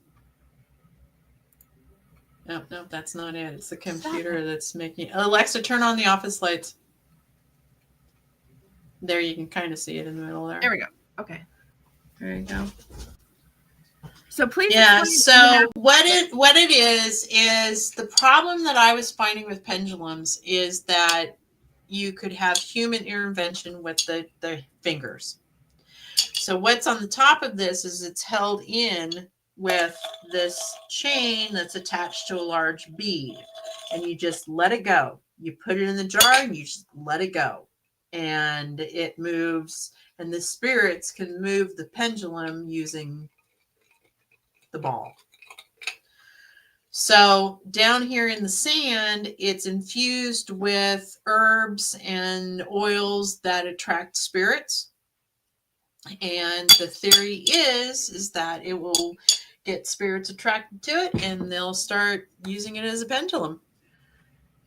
No, that's not it. It's the computer that's making. Alexa, turn on the office lights. There, you can kind of see it in the middle there. There we go. Okay. There you go. So please. Yeah. So what it is the problem that I was finding with pendulums is that you could have human intervention with the fingers. So what's on the top of this is it's held in with this chain that's attached to a large bead, and you just let it go. You put it in the jar and you just let it go, and it moves, and the spirits can move the pendulum using the ball. So down here in the sand, it's infused with herbs and oils that attract spirits. And the theory is that it will get spirits attracted to it, and they'll start using it as a pendulum.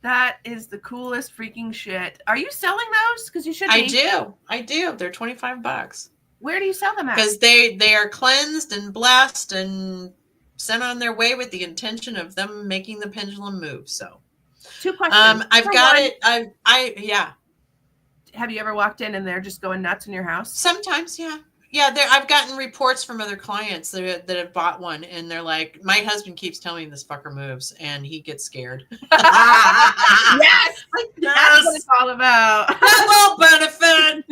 That is the coolest freaking shit. Are you selling those? Because you should be. I do. They're $25. Where do you sell them at? Because they are cleansed and blessed and sent on their way with the intention of them making the pendulum move. So 2 questions. I've got it. Yeah. Have you ever walked in and they're just going nuts in your house? Sometimes, yeah. Yeah, I've gotten reports from other clients that have bought one, and they're like, my husband keeps telling me this fucker moves, and he gets scared. Yes! That's what it's all about. That little benefit.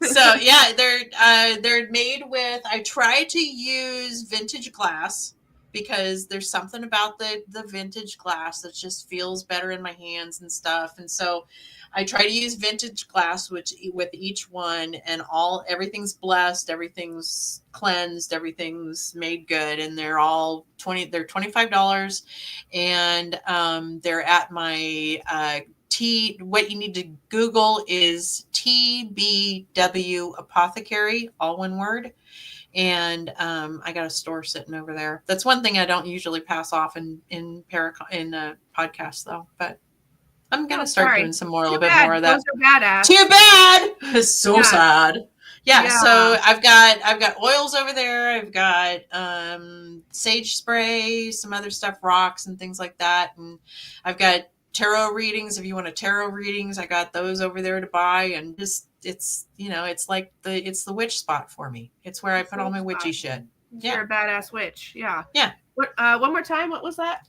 So, yeah, they're made with, I try to use vintage glass, because there's something about the vintage glass that just feels better in my hands and stuff. And so I try to use vintage glass, which with each one, and everything's blessed, everything's cleansed, everything's made good, and they're all they're $25, and they're at my what you need to Google is TBW Apothecary, all one word. And I got a store sitting over there. That's one thing I don't usually pass off in podcasts, though. But I'm gonna start doing some more, a little bit more of that. Those are badass. Too bad. It's so sad. Yeah. Yeah. So I've got oils over there. I've got sage spray, some other stuff, rocks and things like that, and I've got tarot readings. If you want tarot readings, I got those over there to buy, and just it's like it's the witch spot for me. It's where I put all my witchy shit. Yeah. You're a badass witch. Yeah. Yeah. What? One more time. What was that?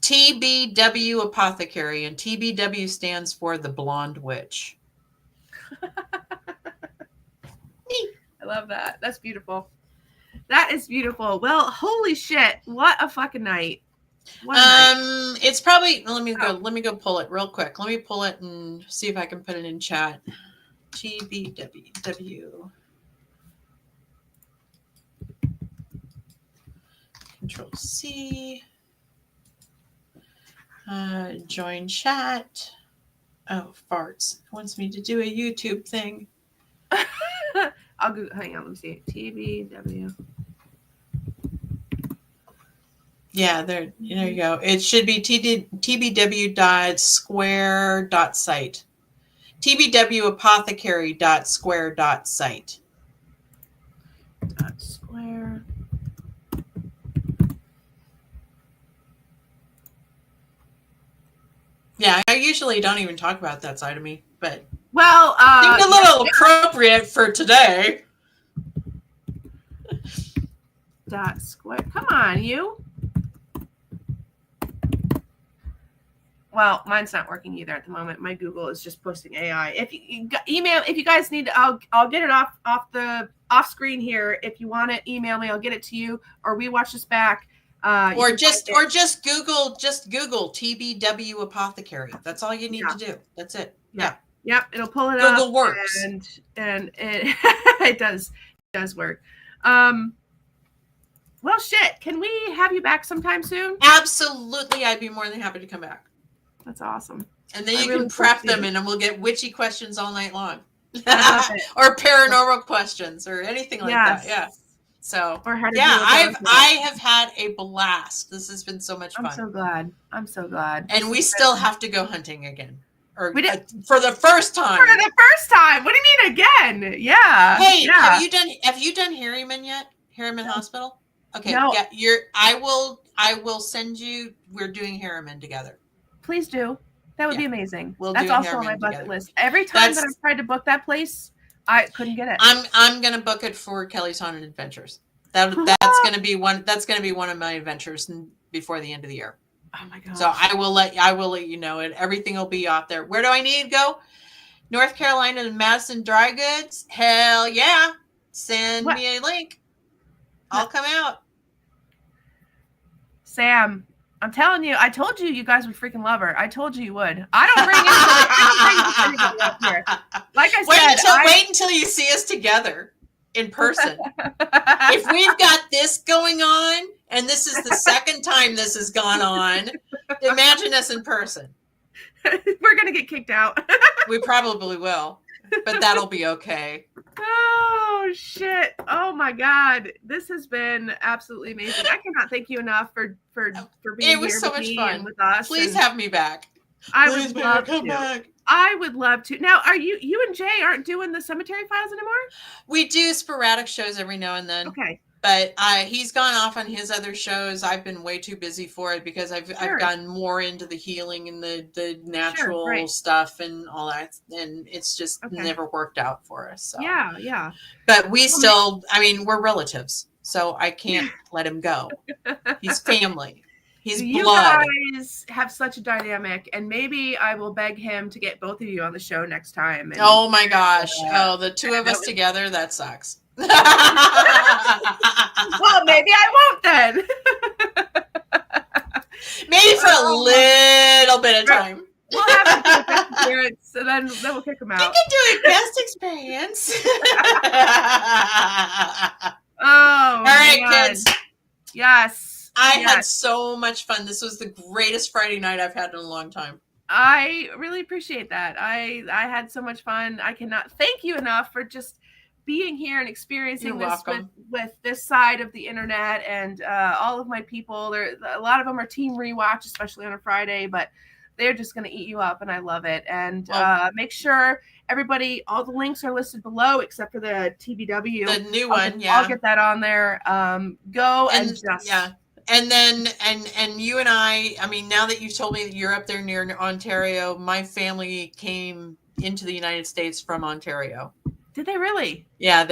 TBW Apothecary, and TBW stands for the Blonde Witch. I love that. That's beautiful. That is beautiful. Well, holy shit! What a fucking night. It's probably. Let me go pull it real quick. Let me pull it and see if I can put it in chat. TBW. Control C. Join chat. Oh, farts. It wants me to do a YouTube thing. I'll go. Hang on. Let me see. TBW. Yeah, there you go. It should be tbw.square.site. tbwapothecary.square.site. Square. Yeah, I usually don't even talk about that side of me, but well, seemed a little appropriate for today. Square. Come on, you. Well, mine's not working either at the moment. My Google is just posting AI. If you email, if you guys need, I'll get it off screen here. If you want to email me, I'll get it to you, or we watch this back. Or just Google TBW Apothecary. That's all you need to do. That's it. Yeah. Yep. It'll pull it up. Google works, and it does work. Well, shit. Can we have you back sometime soon? Absolutely. I'd be more than happy to come back. That's awesome. And then you can prep them, and we'll get witchy questions all night long. Or paranormal questions or anything like that. Yeah. So I have had a blast. This has been so much fun. I'm so glad. And we still have to go hunting again. Or for the first time. For the first time. What do you mean again? Yeah. Hey, have you done Harriman yet? Harriman Hospital? Okay. No. Yeah, I will send you. We're doing Harriman together. Please do. That would be amazing. That's also on my bucket list. Every time that I've tried to book that place, I couldn't get it. I'm gonna book it for Kelly's Haunted Adventures. That's gonna be one. That's gonna be one of my adventures before the end of the year. Oh my god! So I will let you know, and everything will be out there. Where do I need to go? North Carolina and Madison Dry Goods. Hell yeah! Send me a link. I'll come out. Sam, I'm telling you, I told you guys would freaking love her. I told you would. I don't bring anybody up here. Like I said, wait until you see us together in person. If we've got this going on, and this is the second time this has gone on, imagine us in person. We're gonna get kicked out. We probably will, but that'll be okay. Oh shit! Oh my god, this has been absolutely amazing. I cannot thank you enough for being it was here so with much me fun. And with us. Please have me back. I would love to. I would love to. Now, are you and Jay aren't doing the Cemetery Files anymore? We do sporadic shows every now and then. Okay. But he's gone off on his other shows. I've been way too busy for it because I've gotten more into the healing and the natural stuff and all that, and it's just never worked out for us. So. Yeah. But we still, we're relatives, so I can't let him go. He's family. He's blood. You guys have such a dynamic, and maybe I will beg him to get both of you on the show next time. And, oh my gosh! The two of us together, that sucks. Well, maybe I won't then. Maybe for a little bit of time. We'll have to do experience, and then we'll kick them You out. can do it. Best experience. Oh, All right, man. kids. Yes. I yes. had so much fun. This was the greatest Friday night I've had in a long time. I really appreciate that. I had so much fun. I cannot thank you enough for just being here and experiencing You're this welcome. with this side of the internet, and all of my people. A lot of them are team rewatch, especially on a Friday, but they're just going to eat you up, and I love it. And make sure everybody, all the links are listed below except for the TBW. The new one, yeah. I'll get that on there. Go and just yeah. And then and you and I mean, now that you've told me that you're up there near Ontario, my family came into the United States from Ontario. Did they really? Yeah,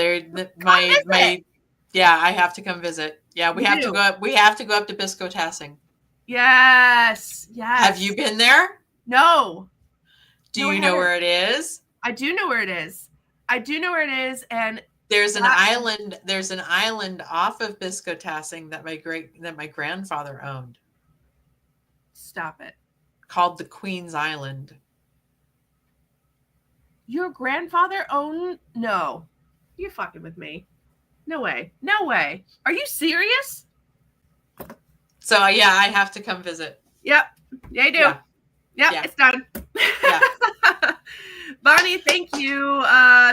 my yeah, I have to come visit. Yeah, we have to go up. We have to go up to Biscotassing. Yes. Have you been there? No. Do you know where it is? I do know where it is. And there's an island. There's an island off of Biscotassing that my grandfather owned. Stop it. Called the Queen's Island. Your grandfather owned? No. You're fucking with me. No way. Are you serious? So yeah, I have to come visit. Yep. Yeah, you do. Yeah. Yep, it's done. Yeah. Bonnie, thank you.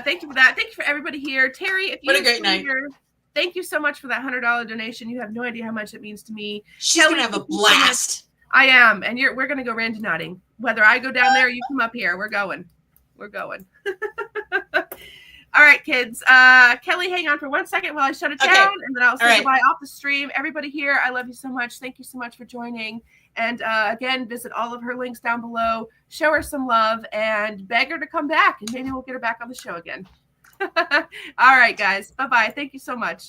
Thank you for that. Thank you for everybody here. Terry, if you what a great night. Here, thank you so much for that $100 donation. You have no idea how much it means to me. She's Kelly, gonna have a blast. I am, and we're gonna go randonauting. Whether I go down there or you come up here, we're going. All right, kids. Kelly, hang on for 1 second while I shut it down, and then I'll say goodbye off the stream. Everybody here, I love you so much. Thank you so much for joining. And again, visit all of her links down below. Show her some love and beg her to come back, and maybe we'll get her back on the show again. All right, guys. Bye-bye. Thank you so much.